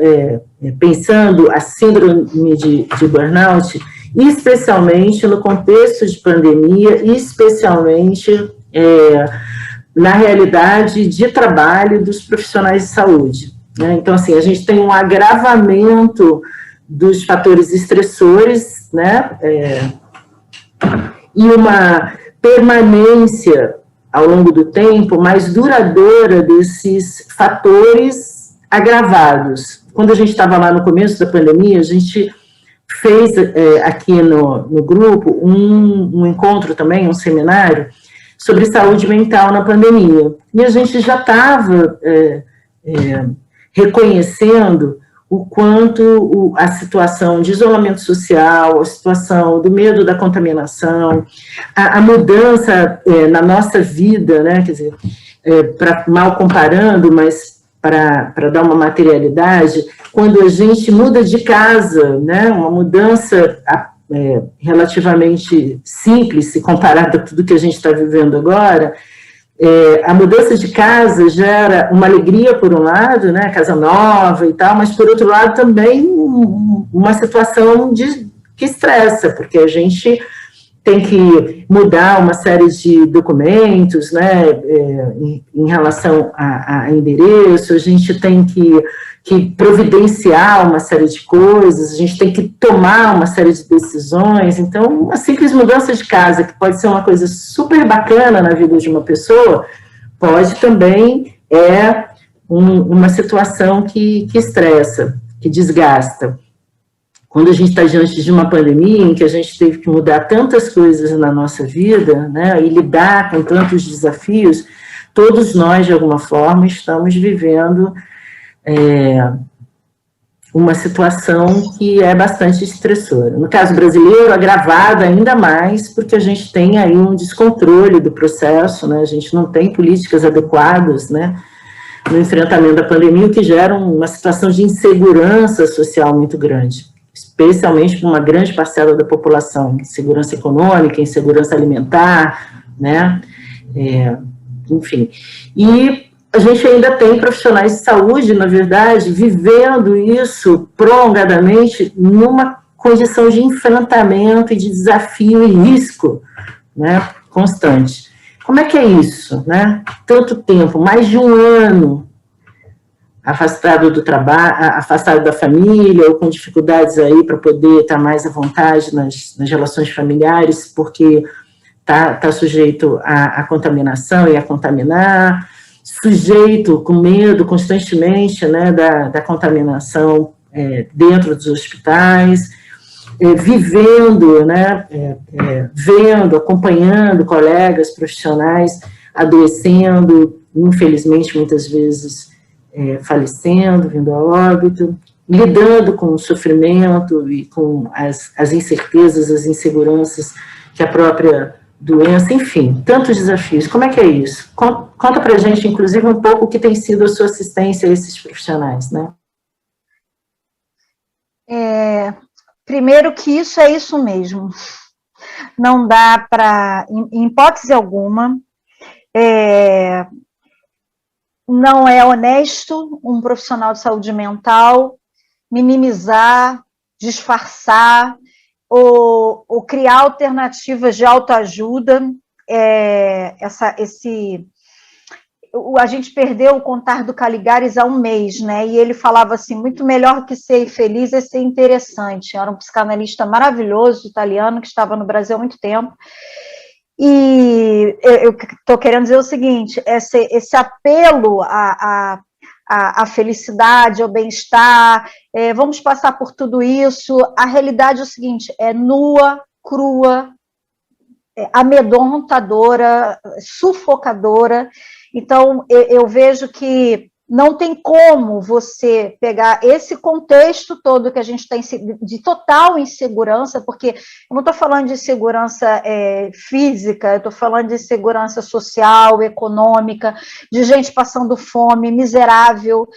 pensando a síndrome de burnout, especialmente no contexto de pandemia, especialmente na realidade de trabalho dos profissionais de saúde, né? Então, assim, a gente tem um agravamento dos fatores estressores, né? E uma permanência ao longo do tempo mais duradoura desses fatores agravados. Quando a gente estava lá no começo da pandemia, a gente fez aqui no grupo um encontro também, um seminário, sobre saúde mental na pandemia. E a gente já estava reconhecendo o quanto a situação de isolamento social, a situação do medo da contaminação, a mudança na nossa vida, né, quer dizer, mal comparando, mas para dar uma materialidade, quando a gente muda de casa, né, uma mudança relativamente simples, se comparada a tudo que a gente está vivendo agora, a mudança de casa gera uma alegria por um lado, né, casa nova e tal, mas por outro lado também uma situação que estressa, porque a gente tem que mudar uma série de documentos, né, em relação a endereço, a gente tem que providenciar uma série de coisas, a gente tem que tomar uma série de decisões. Então, uma simples mudança de casa, que pode ser uma coisa super bacana na vida de uma pessoa, pode também uma situação que estressa, que desgasta. Quando a gente está diante de uma pandemia em que a gente teve que mudar tantas coisas na nossa vida, né, e lidar com tantos desafios, todos nós, de alguma forma, estamos vivendo uma situação que é bastante estressora. No caso brasileiro, agravada ainda mais, porque a gente tem aí um descontrole do processo, né? A gente não tem políticas adequadas, né, no enfrentamento da pandemia, o que gera uma situação de insegurança social muito grande, especialmente para uma grande parcela da população, insegurança econômica, insegurança alimentar, né, enfim. E a gente ainda tem profissionais de saúde, na verdade, vivendo isso prolongadamente numa condição de enfrentamento e de desafio e risco, né, constante. Como é que é isso, né? Tanto tempo, mais de um ano afastado do trabalho, afastado da família, ou com dificuldades aí para poder estar mais à vontade nas relações familiares, porque está sujeito à contaminação e a contaminar, sujeito com medo constantemente, né, da contaminação dentro dos hospitais, vivendo, né, vendo, acompanhando colegas profissionais adoecendo, infelizmente muitas vezes falecendo, vindo a óbito, lidando com o sofrimento e com as incertezas, as inseguranças que a própria doença, enfim, tantos desafios. Como é que é isso? Conta pra gente, inclusive, um pouco o que tem sido a sua assistência a esses profissionais, né? Primeiro que isso é isso mesmo. Não dá para, em hipótese alguma, não é honesto um profissional de saúde mental minimizar, disfarçar, ou criar alternativas de autoajuda. A gente perdeu o Contar do Caligares há um mês, né? E ele falava assim, muito melhor que ser feliz é ser interessante. Era um psicanalista maravilhoso, italiano, que estava no Brasil há muito tempo. E eu estou querendo dizer o seguinte, esse apelo à felicidade, ao bem-estar, vamos passar por tudo isso. A realidade é o seguinte, é nua, crua, amedrontadora, sufocadora. Então, eu vejo que não tem como você pegar esse contexto todo que a gente tem de total insegurança, porque eu não estou falando de insegurança física, eu estou falando de insegurança social, econômica, de gente passando fome, miserável,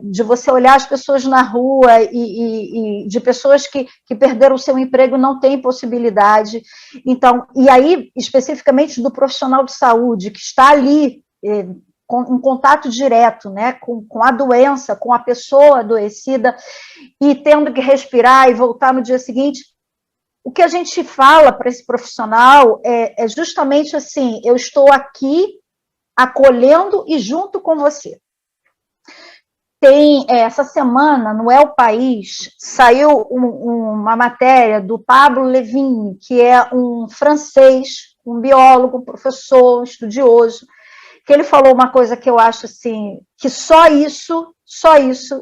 de você olhar as pessoas na rua e de pessoas que perderam o seu emprego, não tem possibilidade. Então, e aí, especificamente do profissional de saúde, que está ali, em contato direto, né, com a doença, com a pessoa adoecida, e tendo que respirar e voltar no dia seguinte, o que a gente fala para esse profissional é justamente assim, eu estou aqui acolhendo e junto com você. Essa semana, no El País, saiu uma matéria do Pablo Levine, que é um francês, um biólogo, um professor, um estudioso, que ele falou uma coisa que eu acho assim, que só isso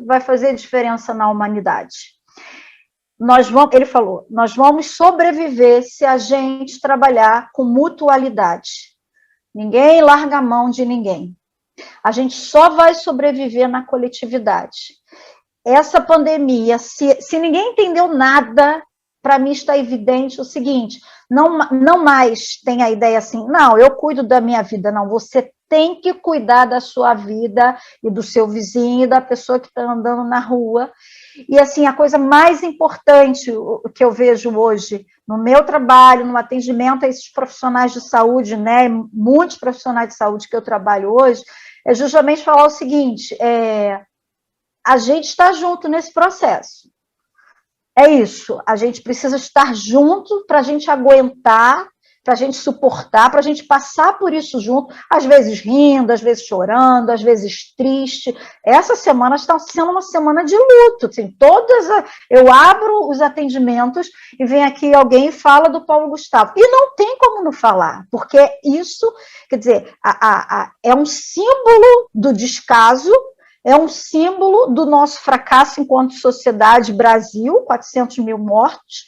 vai fazer diferença na humanidade. Ele falou, nós vamos sobreviver se a gente trabalhar com mutualidade. Ninguém larga a mão de ninguém. A gente só vai sobreviver na coletividade. Essa pandemia, se ninguém entendeu nada, para mim está evidente o seguinte, não mais tem a ideia assim, não, eu cuido da minha vida, não, você tem que cuidar da sua vida e do seu vizinho, da pessoa que está andando na rua. E, assim, a coisa mais importante que eu vejo hoje no meu trabalho, no atendimento a esses profissionais de saúde, né, muitos profissionais de saúde que eu trabalho hoje, é justamente falar o seguinte, a gente está junto nesse processo. É isso, a gente precisa estar junto para a gente aguentar, para a gente suportar, para a gente passar por isso junto, às vezes rindo, às vezes chorando, às vezes triste. Essa semana está sendo uma semana de luto. Assim, eu abro os atendimentos e vem aqui alguém e fala do Paulo Gustavo. E não tem como não falar, porque isso, quer dizer, é um símbolo do descaso, é um símbolo do nosso fracasso enquanto sociedade Brasil, 400 mil mortos,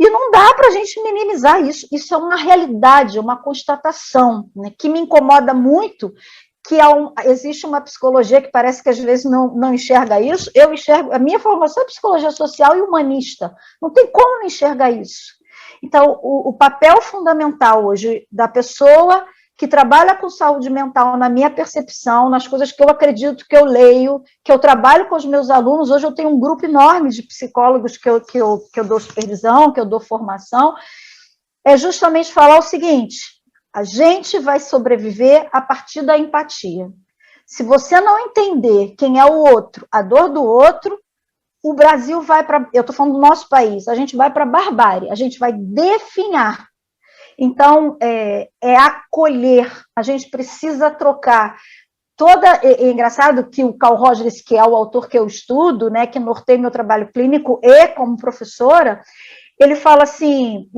e não dá para a gente minimizar isso. Isso é uma realidade, uma constatação, né, que me incomoda muito, que existe uma psicologia que parece que às vezes não enxerga isso. Eu enxergo, a minha formação é psicologia social e humanista, não tem como não enxergar isso. Então, o papel fundamental hoje da pessoa que trabalha com saúde mental, na minha percepção, nas coisas que eu acredito, que eu leio, que eu trabalho com os meus alunos, hoje eu tenho um grupo enorme de psicólogos que eu dou supervisão, que eu dou formação, é justamente falar o seguinte: a gente vai sobreviver a partir da empatia. Se você não entender quem é o outro, a dor do outro, o Brasil vai para... Eu estou falando do nosso país, a gente vai para a barbárie, a gente vai definhar. Então, é acolher, a gente precisa trocar toda... É engraçado que o Carl Rogers, que é o autor que eu estudo, né, que norteia meu trabalho clínico e como professora, ele fala assim,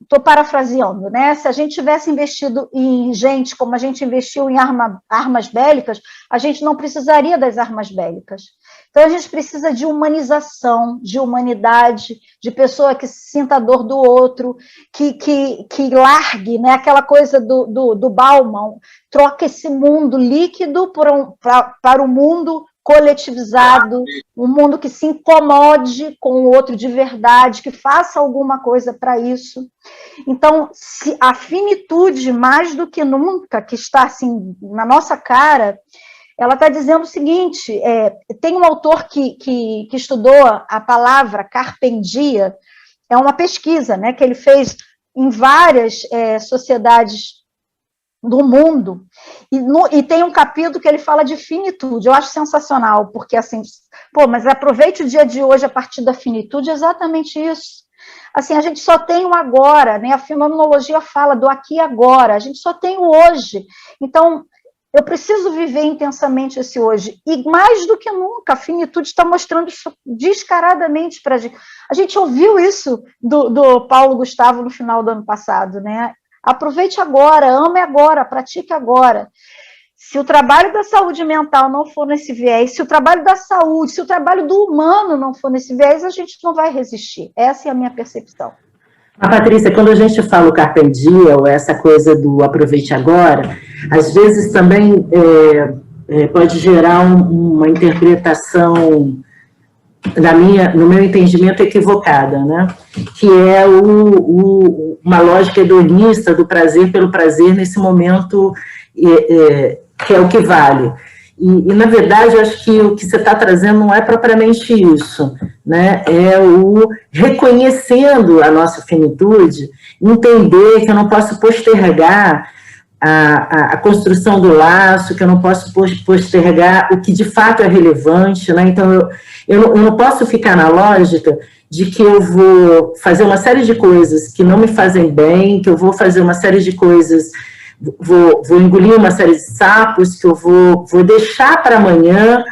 estou parafraseando, né? Se a gente tivesse investido em gente como a gente investiu em armas bélicas, a gente não precisaria das armas bélicas. Então, a gente precisa de humanização, de humanidade, de pessoa que sinta a dor do outro, que largue, né, aquela coisa do Bauman, troca esse mundo líquido para o mundo coletivizado, um mundo que se incomode com o outro de verdade, que faça alguma coisa para isso. Então, se a finitude, mais do que nunca, que está assim na nossa cara, ela está dizendo o seguinte, tem um autor que estudou a palavra carpendia, é uma pesquisa, né, que ele fez em várias sociedades do mundo, e tem um capítulo que ele fala de finitude. Eu acho sensacional, porque assim, mas aproveite o dia de hoje a partir da finitude, é exatamente isso. Assim, a gente só tem o agora, né? A fenomenologia fala do aqui e agora, a gente só tem o hoje. Então, eu preciso viver intensamente esse hoje, e mais do que nunca, a finitude está mostrando isso descaradamente para a gente. A gente ouviu isso do Paulo Gustavo no final do ano passado, né? Aproveite agora, ame agora, pratique agora. Se o trabalho da saúde mental não for nesse viés, se o trabalho da saúde, se o trabalho do humano não for nesse viés, a gente não vai resistir. Essa é a minha percepção. Patrícia, quando a gente fala o carpe diem, ou essa coisa do aproveite agora, às vezes também pode gerar uma interpretação, no meu entendimento, equivocada, né? Que é uma lógica hedonista do prazer pelo prazer nesse momento, que é o que vale. E, na verdade, eu acho que o que você está trazendo não é propriamente isso, né? É o reconhecendo a nossa finitude, entender que eu não posso postergar a construção do laço, que eu não posso postergar o que de fato é relevante, né? Então, eu não posso ficar na lógica de que eu vou fazer uma série de coisas que não me fazem bem, que eu vou fazer uma série de coisas, vou engolir uma série de sapos, que eu vou deixar para amanhã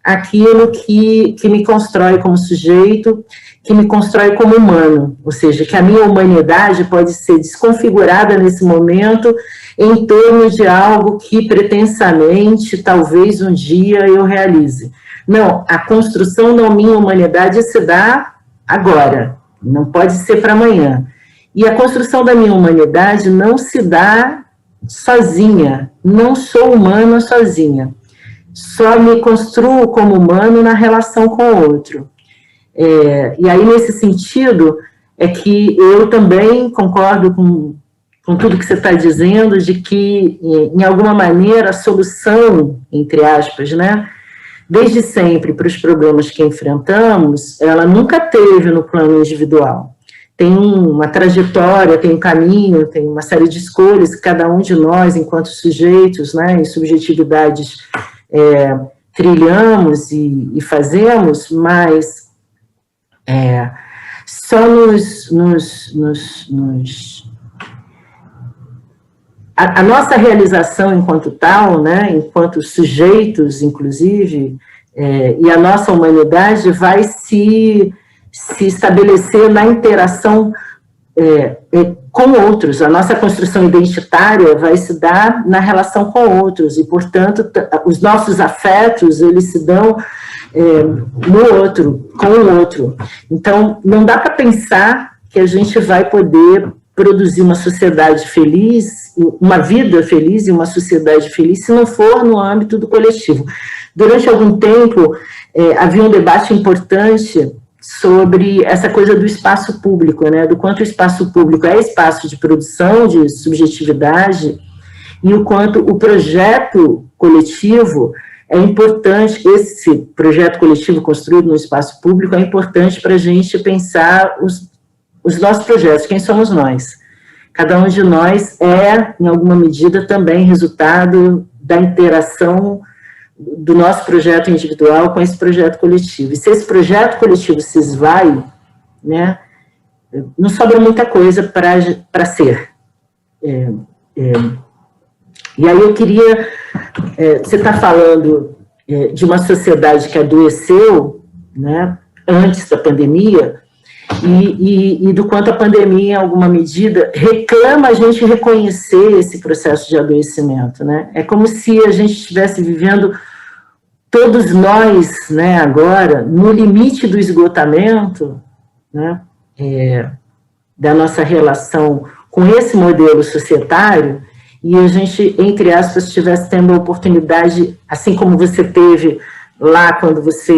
aquilo que me constrói como sujeito, que me constrói como humano, ou seja, que a minha humanidade pode ser desconfigurada nesse momento em torno de algo que pretensamente, talvez um dia eu realize. Não, a construção da minha humanidade se dá agora, não pode ser para amanhã. E a construção da minha humanidade não se dá sozinha, não sou humana sozinha. Só me construo como humano na relação com o outro. E aí, nesse sentido, é que eu também concordo com tudo que você está dizendo, de que, em alguma maneira, a solução, entre aspas, né, desde sempre, para os problemas que enfrentamos, ela nunca teve no plano individual. Tem uma trajetória, tem um caminho, tem uma série de escolhas que cada um de nós, enquanto sujeitos, né, em subjetividades, trilhamos e fazemos, mas só a nossa realização enquanto tal, né, enquanto sujeitos, inclusive, e a nossa humanidade vai se estabelecer na interação com outros. A nossa construção identitária vai se dar na relação com outros, e, portanto, os nossos afetos, eles se dão no outro, com o outro. Então, não dá para pensar que a gente vai poder produzir uma sociedade feliz, uma vida feliz e uma sociedade feliz, se não for no âmbito do coletivo. Durante algum tempo, havia um debate importante sobre essa coisa do espaço público, né, do quanto o espaço público é espaço de produção, de subjetividade, e o quanto o projeto coletivo é importante, esse projeto coletivo construído no espaço público é importante para a gente pensar os nossos projetos, quem somos nós. Cada um de nós é, em alguma medida, também resultado da interação do nosso projeto individual com esse projeto coletivo. E se esse projeto coletivo se esvai, né, não sobra muita coisa para ser. E aí eu queria... você está falando de uma sociedade que adoeceu, né, antes da pandemia, e do quanto a pandemia, em alguma medida, reclama a gente reconhecer esse processo de adoecimento, né? É como se a gente estivesse vivendo, todos nós, né, agora, no limite do esgotamento, né, da nossa relação com esse modelo societário, e a gente, entre aspas, estivesse tendo a oportunidade, assim como você teve lá quando você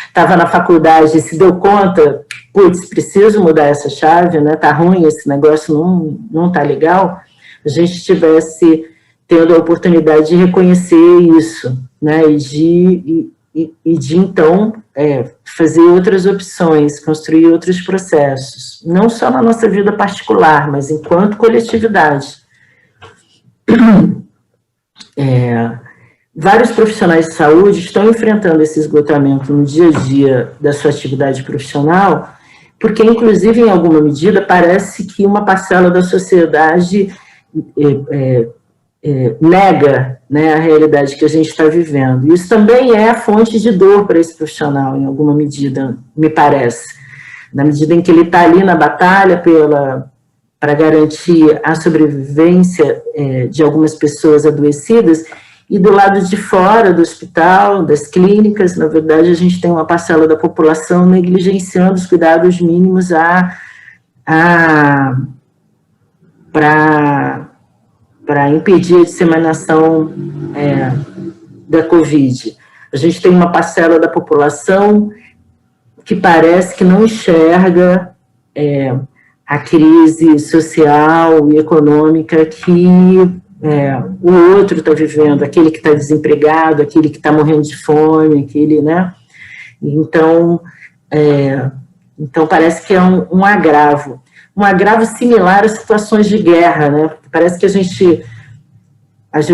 estava na faculdade e se deu conta, putz, preciso mudar essa chave, né? Tá ruim esse negócio, não tá legal, a gente estivesse tendo a oportunidade de reconhecer isso, né? E de então, fazer outras opções, construir outros processos, não só na nossa vida particular, mas enquanto coletividade. Vários profissionais de saúde estão enfrentando esse esgotamento no dia a dia da sua atividade profissional, porque, inclusive, em alguma medida, parece que uma parcela da sociedade nega, né, a realidade que a gente está vivendo. Isso também é a fonte de dor para esse profissional, em alguma medida, me parece. Na medida em que ele está ali na batalha para garantir a sobrevivência de algumas pessoas adoecidas, e do lado de fora do hospital, das clínicas, na verdade, a gente tem uma parcela da população negligenciando os cuidados mínimos para impedir a disseminação da Covid. A gente tem uma parcela da população que parece que não enxerga a crise social e econômica que o outro está vivendo, aquele que está desempregado, aquele que está morrendo de fome, aquele, né? Então parece que é um agravo similar a situações de guerra, né? Parece que a gente às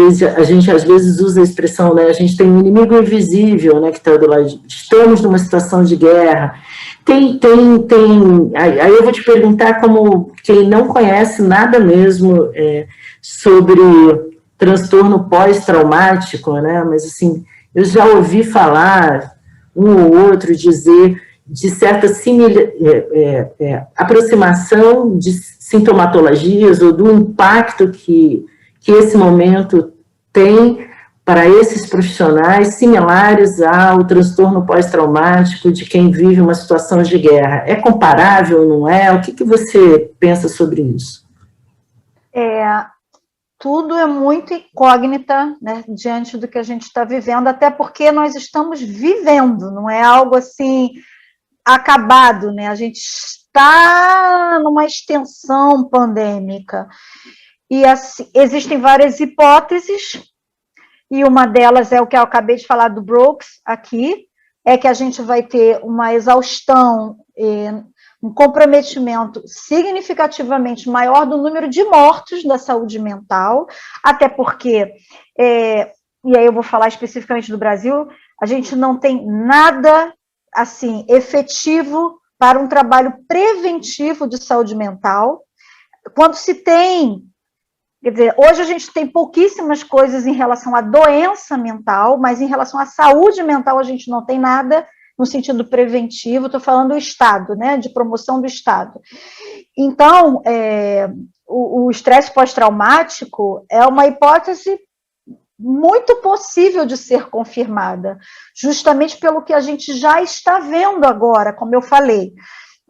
vezes usa a expressão, né? A gente tem um inimigo invisível, né? Que está do lado, estamos numa situação de guerra. Aí eu vou te perguntar, como quem não conhece nada mesmo sobre transtorno pós-traumático, né? Mas assim, eu já ouvi falar um ou outro dizer de certa aproximação de sintomatologias ou do impacto que esse momento tem para esses profissionais similares ao transtorno pós-traumático de quem vive uma situação de guerra. É comparável, não é? O que você pensa sobre isso? Tudo é muito incógnita, né, diante do que a gente está vivendo, até porque nós estamos vivendo, não é algo assim acabado, né? A gente está numa extensão pandêmica. E assim, existem várias hipóteses, e uma delas é o que eu acabei de falar do Brooks aqui, é que a gente vai ter uma exaustão, um comprometimento significativamente maior do número de mortos da saúde mental, até porque, e aí eu vou falar especificamente do Brasil, a gente não tem nada assim efetivo para um trabalho preventivo de saúde mental. Quando se tem, quer dizer, hoje a gente tem pouquíssimas coisas em relação à doença mental, mas em relação à saúde mental a gente não tem nada no sentido preventivo, estou falando do Estado, né, de promoção do Estado. Então, o estresse pós-traumático é uma hipótese muito possível de ser confirmada, justamente pelo que a gente já está vendo agora, como eu falei.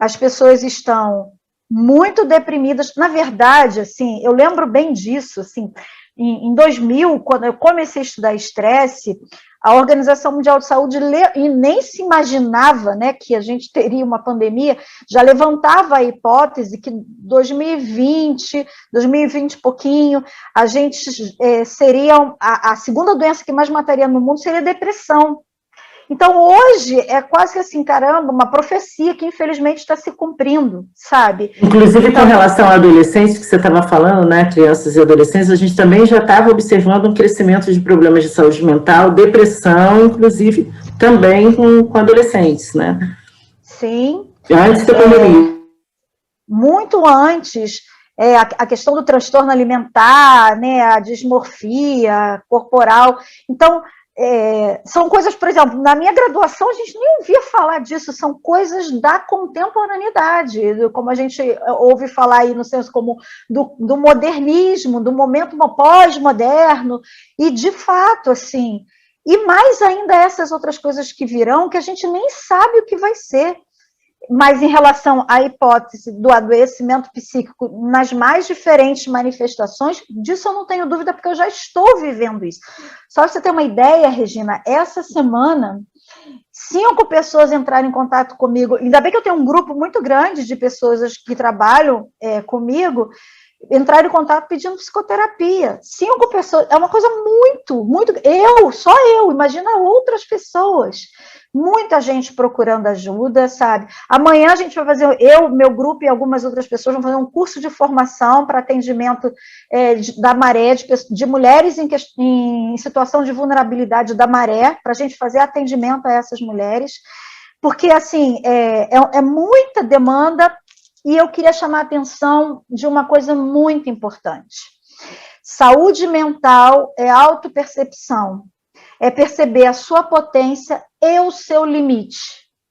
As pessoas estão muito deprimidas. Na verdade, assim, eu lembro bem disso, assim, em 2000, quando eu comecei a estudar estresse, a Organização Mundial de Saúde e nem se imaginava, né, que a gente teria uma pandemia, já levantava a hipótese que 2020 e pouquinho, a gente seria a segunda doença que mais mataria no mundo seria a depressão. Então, hoje, é quase que assim, caramba, uma profecia que, infelizmente, está se cumprindo, sabe? Inclusive, então, com relação a adolescentes, que você estava falando, né, crianças e adolescentes, a gente também já estava observando um crescimento de problemas de saúde mental, depressão, inclusive, também com adolescentes, né? Sim. Antes da pandemia. Muito antes, a questão do transtorno alimentar, né, a dismorfia corporal. Então, são coisas, por exemplo, na minha graduação a gente nem ouvia falar disso, são coisas da contemporaneidade, como a gente ouve falar aí no senso como do modernismo, do momento pós-moderno, e de fato, assim, e mais ainda essas outras coisas que virão, que a gente nem sabe o que vai ser. Mas em relação à hipótese do adoecimento psíquico nas mais diferentes manifestações, disso eu não tenho dúvida, porque eu já estou vivendo isso. Só para você ter uma ideia, Regina, essa semana, 5 pessoas entraram em contato comigo, ainda bem que eu tenho um grupo muito grande de pessoas que trabalham comigo, entraram em contato pedindo psicoterapia. 5 pessoas, é uma coisa muito, só eu, imagina outras pessoas. Muita gente procurando ajuda, sabe? Amanhã a gente vai fazer, meu grupo e algumas outras pessoas vão fazer um curso de formação para atendimento da Maré, de mulheres em situação de vulnerabilidade da Maré, para a gente fazer atendimento a essas mulheres, porque, assim, é muita demanda, e eu queria chamar a atenção de uma coisa muito importante. Saúde mental é autopercepção. É perceber a sua potência e o seu limite,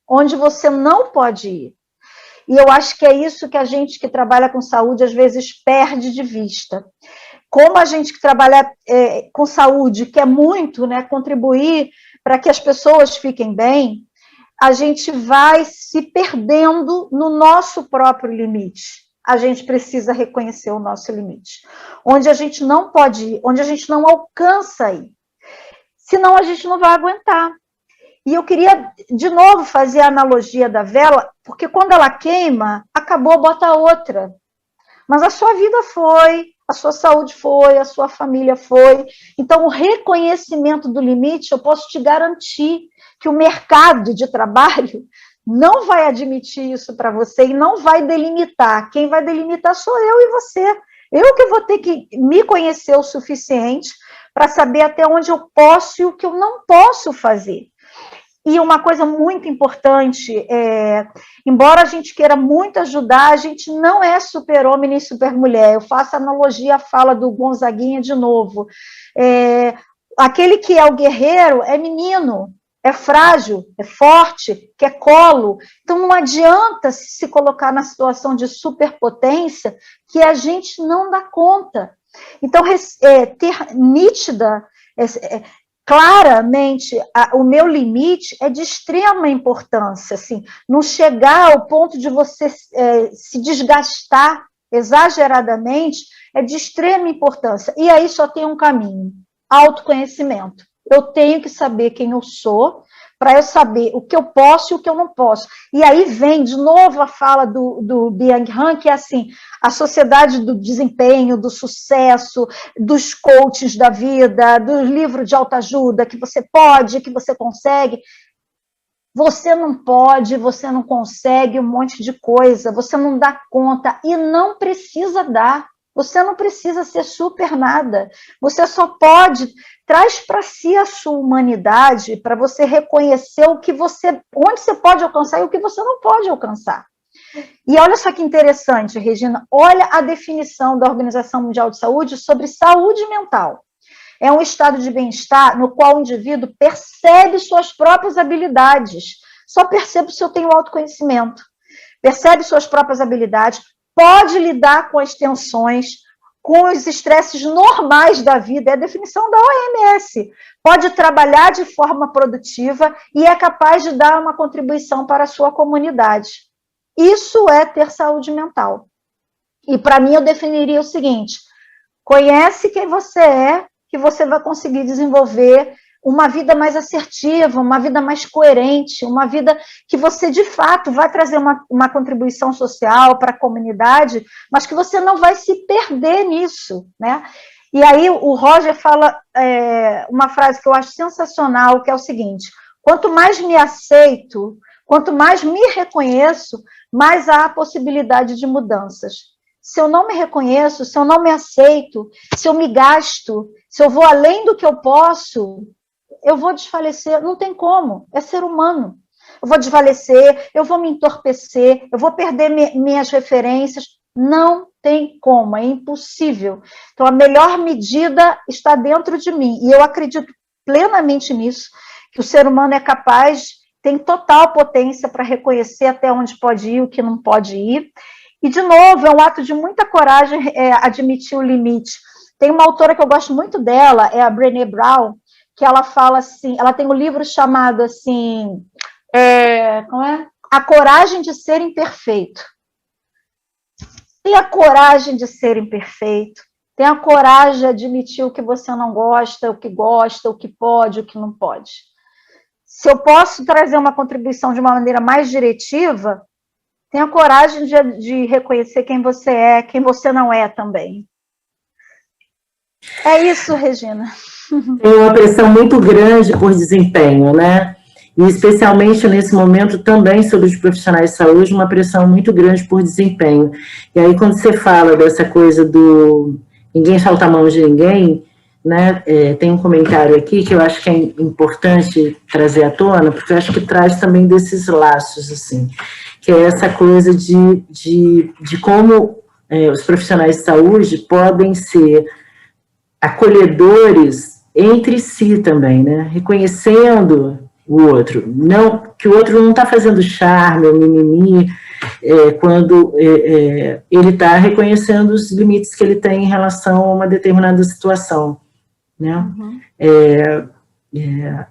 onde você não pode ir. E eu acho que é isso que a gente que trabalha com saúde, às vezes, perde de vista. Como a gente que trabalha com saúde quer muito, né, contribuir para que as pessoas fiquem bem, a gente vai se perdendo no nosso próprio limite. A gente precisa reconhecer o nosso limite. Onde a gente não pode ir, onde a gente não alcança ir. Senão a gente não vai aguentar. E eu queria, de novo, fazer a analogia da vela, porque quando ela queima, acabou, bota outra. Mas a sua vida foi, a sua saúde foi, a sua família foi. Então, o reconhecimento do limite, eu posso te garantir que o mercado de trabalho não vai admitir isso para você e não vai delimitar. Quem vai delimitar sou eu e você. Eu que vou ter que me conhecer o suficiente para saber até onde eu posso e o que eu não posso fazer. E uma coisa muito importante, embora a gente queira muito ajudar, a gente não é super-homem nem super-mulher. Eu faço analogia à fala do Gonzaguinha de novo. Aquele que é o guerreiro é menino, é frágil, é forte, quer colo. Então, não adianta se colocar na situação de superpotência que a gente não dá conta. Então, ter nítida, claramente, o meu limite é de extrema importância, assim, não chegar ao ponto de você se desgastar exageradamente, é de extrema importância. E aí só tem um caminho, autoconhecimento. Eu tenho que saber quem eu sou, para eu saber o que eu posso e o que eu não posso. E aí vem, de novo, a fala do Byung-Hun, que é assim, a sociedade do desempenho, do sucesso, dos coaches da vida, do livro de autoajuda, que você pode, que você consegue. Você não pode, você não consegue um monte de coisa, você não dá conta e não precisa dar. Você não precisa ser super nada, você só pode, traz para si a sua humanidade, para você reconhecer onde você pode alcançar e o que você não pode alcançar. E olha só que interessante, Regina, olha a definição da Organização Mundial de Saúde sobre saúde mental. É um estado de bem-estar no qual o indivíduo percebe suas próprias habilidades, só percebe se eu tenho autoconhecimento, percebe suas próprias habilidades, pode lidar com as tensões, com os estresses normais da vida, é a definição da OMS, pode trabalhar de forma produtiva e é capaz de dar uma contribuição para a sua comunidade. Isso é ter saúde mental. E para mim eu definiria o seguinte: conhece quem você é, que você vai conseguir desenvolver uma vida mais assertiva, uma vida mais coerente, uma vida que você, de fato, vai trazer uma contribuição social para a comunidade, mas que você não vai se perder nisso, né? E aí o Roger fala uma frase que eu acho sensacional, que é o seguinte: quanto mais me aceito, quanto mais me reconheço, mais há a possibilidade de mudanças. Se eu não me reconheço, se eu não me aceito, se eu me gasto, se eu vou além do que eu posso, eu vou desfalecer. Não tem como, é ser humano. Eu vou desfalecer, eu vou me entorpecer, eu vou perder minhas referências. Não tem como, é impossível. Então, a melhor medida está dentro de mim, e eu acredito plenamente nisso, que o ser humano é capaz, tem total potência para reconhecer até onde pode ir, o que não pode ir. E, de novo, é um ato de muita coragem admitir o limite. Tem uma autora que eu gosto muito dela, é a Brené Brown, que ela fala assim, ela tem um livro chamado assim, como é? A Coragem de Ser Imperfeito. Tenha a coragem de ser imperfeito, tenha a coragem de admitir o que você não gosta, o que pode, o que não pode. Se eu posso trazer uma contribuição de uma maneira mais diretiva, tenha a coragem de reconhecer quem você é, quem você não é também. É isso, Regina. Tem uma pressão muito grande por desempenho, né? E especialmente nesse momento também sobre os profissionais de saúde, uma pressão muito grande por desempenho. E aí quando você fala dessa coisa do ninguém solta a mão de ninguém, né? Tem um comentário aqui que eu acho que é importante trazer à tona, porque eu acho que traz também desses laços, assim, que é essa coisa de como os profissionais de saúde podem ser acolhedores entre si também, né? Reconhecendo o outro, não, que o outro não está fazendo charme ou mimimi, quando ele está reconhecendo os limites que ele tem em relação a uma determinada situação, né? Uhum.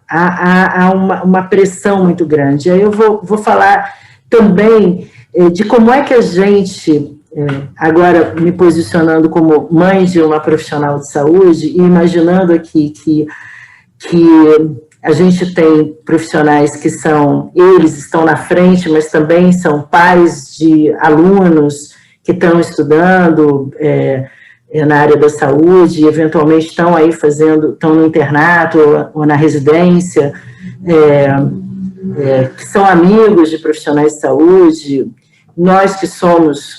Há uma pressão muito grande. Aí eu vou falar também de como é que a gente, agora me posicionando como mãe de uma profissional de saúde e imaginando aqui que a gente tem profissionais que eles estão na frente, mas também são pais de alunos que estão estudando na área da saúde, eventualmente estão aí estão no internato ou na residência, que são amigos de profissionais de saúde, nós que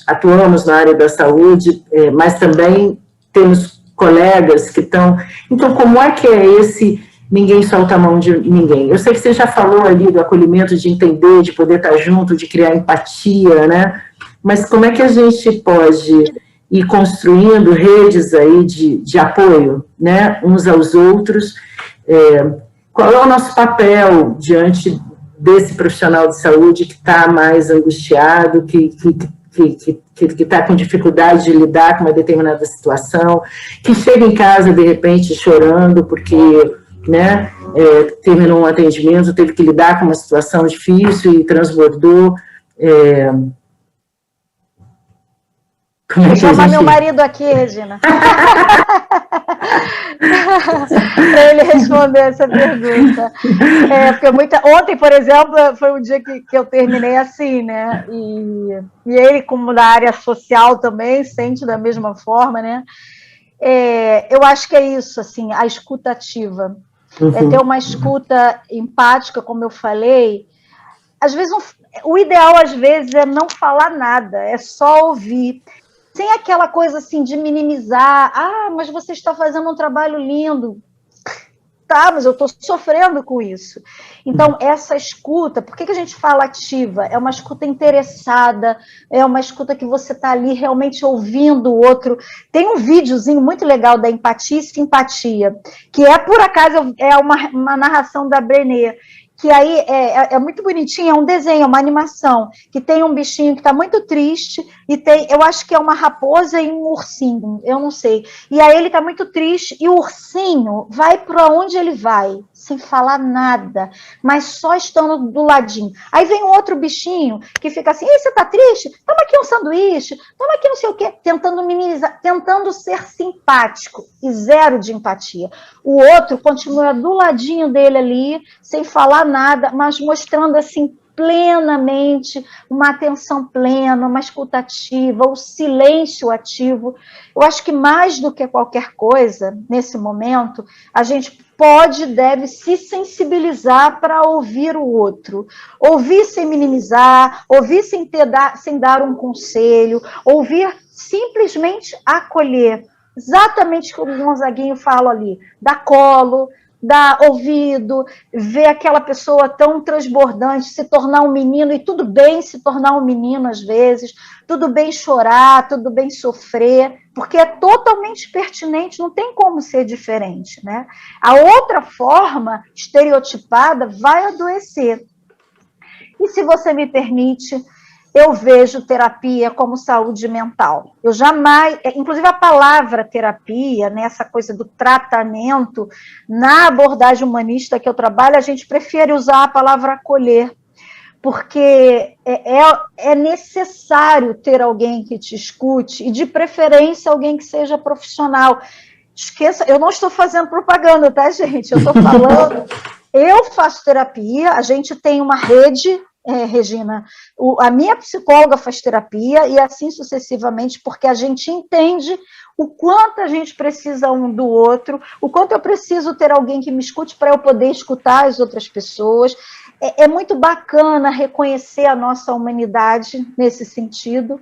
atuamos na área da saúde, mas também temos colegas que estão... Então, como é que é esse... Ninguém solta a mão de ninguém. Eu sei que você já falou ali do acolhimento, de entender, de poder estar junto, de criar empatia, né? Mas como é que a gente pode ir construindo redes aí de apoio, né? Uns aos outros? Qual é o nosso papel diante desse profissional de saúde que está mais angustiado, que está com dificuldade de lidar com uma determinada situação, que chega em casa, de repente, chorando porque... né, terminou um atendimento, teve que lidar com uma situação difícil e transbordou. Vou chamar meu marido aqui, Regina. Para ele responder essa pergunta. Porque ontem, por exemplo, foi um dia que eu terminei assim, né? E ele, como da área social também, sente da mesma forma, né? Eu acho que é isso, assim, a escuta ativa. Uhum. Ter uma escuta empática, como eu falei. Às vezes, o ideal, às vezes, é não falar nada, é só ouvir. Sem aquela coisa, assim, de minimizar. Mas você está fazendo um trabalho lindo. Tá, mas eu estou sofrendo com isso. Então, essa escuta, por que a gente fala ativa? É uma escuta interessada, é uma escuta que você está ali realmente ouvindo o outro. Tem um videozinho muito legal da Empatia e Simpatia, que por acaso, é uma narração da Brené, que aí é muito bonitinho, é um desenho, é uma animação, que tem um bichinho que está muito triste, e tem, eu acho que é uma raposa e um ursinho, eu não sei. E aí ele está muito triste, e o ursinho vai para onde ele vai, sem falar nada, mas só estando do ladinho. Aí vem um outro bichinho que fica assim, você está triste? Toma aqui um sanduíche, toma aqui não sei o quê, tentando minimizar, tentando ser simpático, e zero de empatia. O outro continua do ladinho dele ali, sem falar nada, mas mostrando assim plenamente uma atenção plena, uma escuta ativa, o silêncio ativo. Eu acho que mais do que qualquer coisa, nesse momento, a gente pode e deve se sensibilizar para ouvir o outro. Ouvir sem minimizar, ouvir sem dar um conselho, ouvir simplesmente acolher. Exatamente como o Gonzaguinho fala ali, dar colo, dar ouvido, ver aquela pessoa tão transbordante se tornar um menino, e tudo bem se tornar um menino às vezes, tudo bem chorar, tudo bem sofrer, porque é totalmente pertinente, não tem como ser diferente, né? A outra forma estereotipada vai adoecer. E se você me permite, eu vejo terapia como saúde mental. Eu jamais, inclusive a palavra terapia, né, essa coisa do tratamento, na abordagem humanista que eu trabalho, a gente prefere usar a palavra acolher, porque é necessário ter alguém que te escute, e de preferência alguém que seja profissional. Esqueça, eu não estou fazendo propaganda, tá, gente? Eu estou falando, eu faço terapia, a gente tem uma rede, Regina, a minha psicóloga faz terapia e assim sucessivamente, porque a gente entende o quanto a gente precisa um do outro, o quanto eu preciso ter alguém que me escute para eu poder escutar as outras pessoas. É muito bacana reconhecer a nossa humanidade nesse sentido.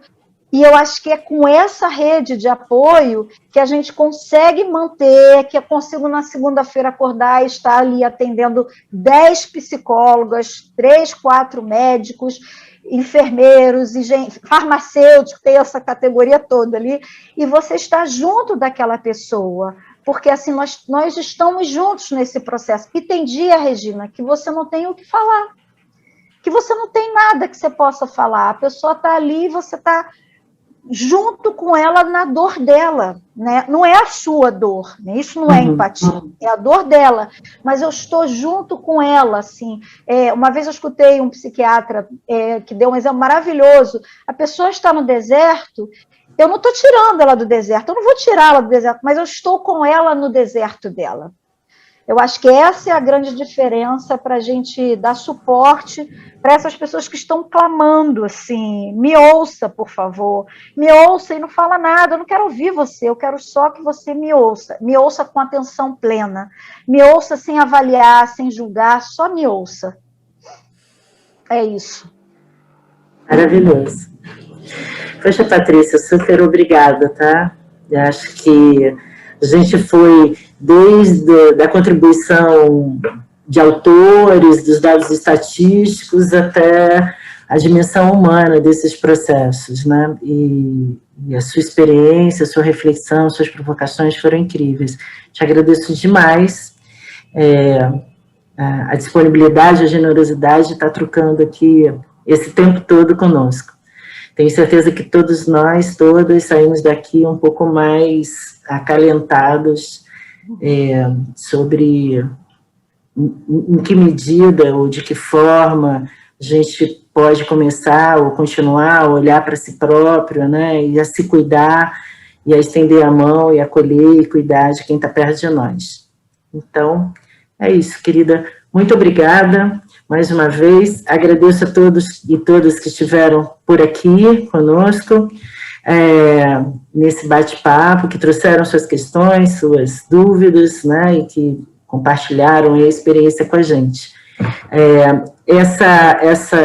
E eu acho que é com essa rede de apoio que a gente consegue manter, que eu consigo na segunda-feira acordar e estar ali atendendo 10 psicólogas, 3, 4 médicos, enfermeiros, farmacêuticos, tem essa categoria toda ali, e você está junto daquela pessoa, porque assim nós estamos juntos nesse processo. E tem dia, Regina, que você não tem o que falar, que você não tem nada que você possa falar, a pessoa está ali e você está junto com ela na dor dela, né? Não é a sua dor, né? Isso não é empatia, é a dor dela, mas eu estou junto com ela, assim. Uma vez eu escutei um psiquiatra que deu um exemplo maravilhoso, a pessoa está no deserto, eu não estou tirando ela do deserto, eu não vou tirá-la do deserto, mas eu estou com ela no deserto dela. Eu acho que essa é a grande diferença para a gente dar suporte para essas pessoas que estão clamando, assim, me ouça, por favor, me ouça e não fala nada, eu não quero ouvir você, eu quero só que você me ouça com atenção plena, me ouça sem avaliar, sem julgar, só me ouça. É isso. Maravilhoso. Poxa, Patrícia, super obrigada, tá? Eu acho que a gente foi desde a contribuição de autores, dos dados estatísticos, até a dimensão humana desses processos, né? E a sua experiência, a sua reflexão, suas provocações foram incríveis. Te agradeço demais a disponibilidade, a generosidade de estar trocando aqui esse tempo todo conosco. Tenho certeza que todos nós, todas, saímos daqui um pouco mais acalentados sobre em que medida ou de que forma a gente pode começar ou continuar a olhar para si próprio, né, e a se cuidar, e a estender a mão, e acolher e cuidar de quem está perto de nós. Então, é isso, querida. Muito obrigada, mais uma vez. Agradeço a todos e todas que estiveram por aqui conosco, nesse bate-papo, que trouxeram suas questões, suas dúvidas, né, e que compartilharam a experiência com a gente.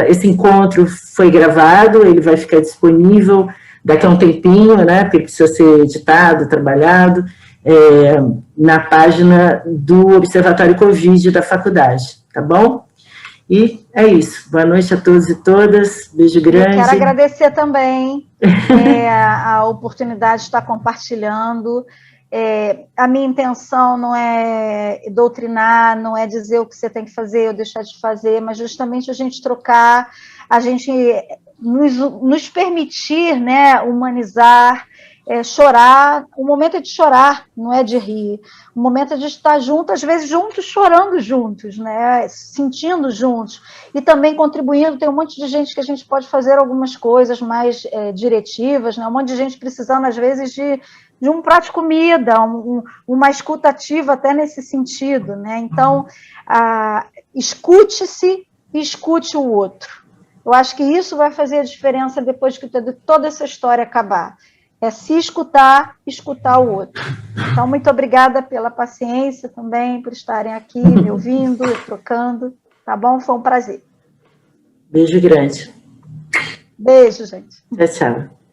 Esse encontro foi gravado, ele vai ficar disponível daqui a um tempinho, né, porque precisa ser editado, trabalhado, na página do Observatório Covid da faculdade, tá bom? E é isso. Boa noite a todos e todas. Beijo grande. Eu quero agradecer também a oportunidade de estar compartilhando. A minha intenção não é doutrinar, não é dizer o que você tem que fazer ou deixar de fazer, mas justamente a gente trocar, a gente nos permitir, né, humanizar, chorar. O momento é de chorar, não é de rir. O momento é de estar juntos, às vezes juntos, chorando juntos, né, sentindo juntos, e também contribuindo. Tem um monte de gente que a gente pode fazer algumas coisas mais diretivas, né, um monte de gente precisando, às vezes, de um prato de comida, uma escuta ativa até nesse sentido, né? Então, escute-se e escute o outro. Eu acho que isso vai fazer a diferença depois que toda essa história acabar. É se escutar, escutar o outro. Então, muito obrigada pela paciência também, por estarem aqui me ouvindo, trocando, tá bom? Foi um prazer. Beijo grande. Beijo, gente. Tchau, tchau.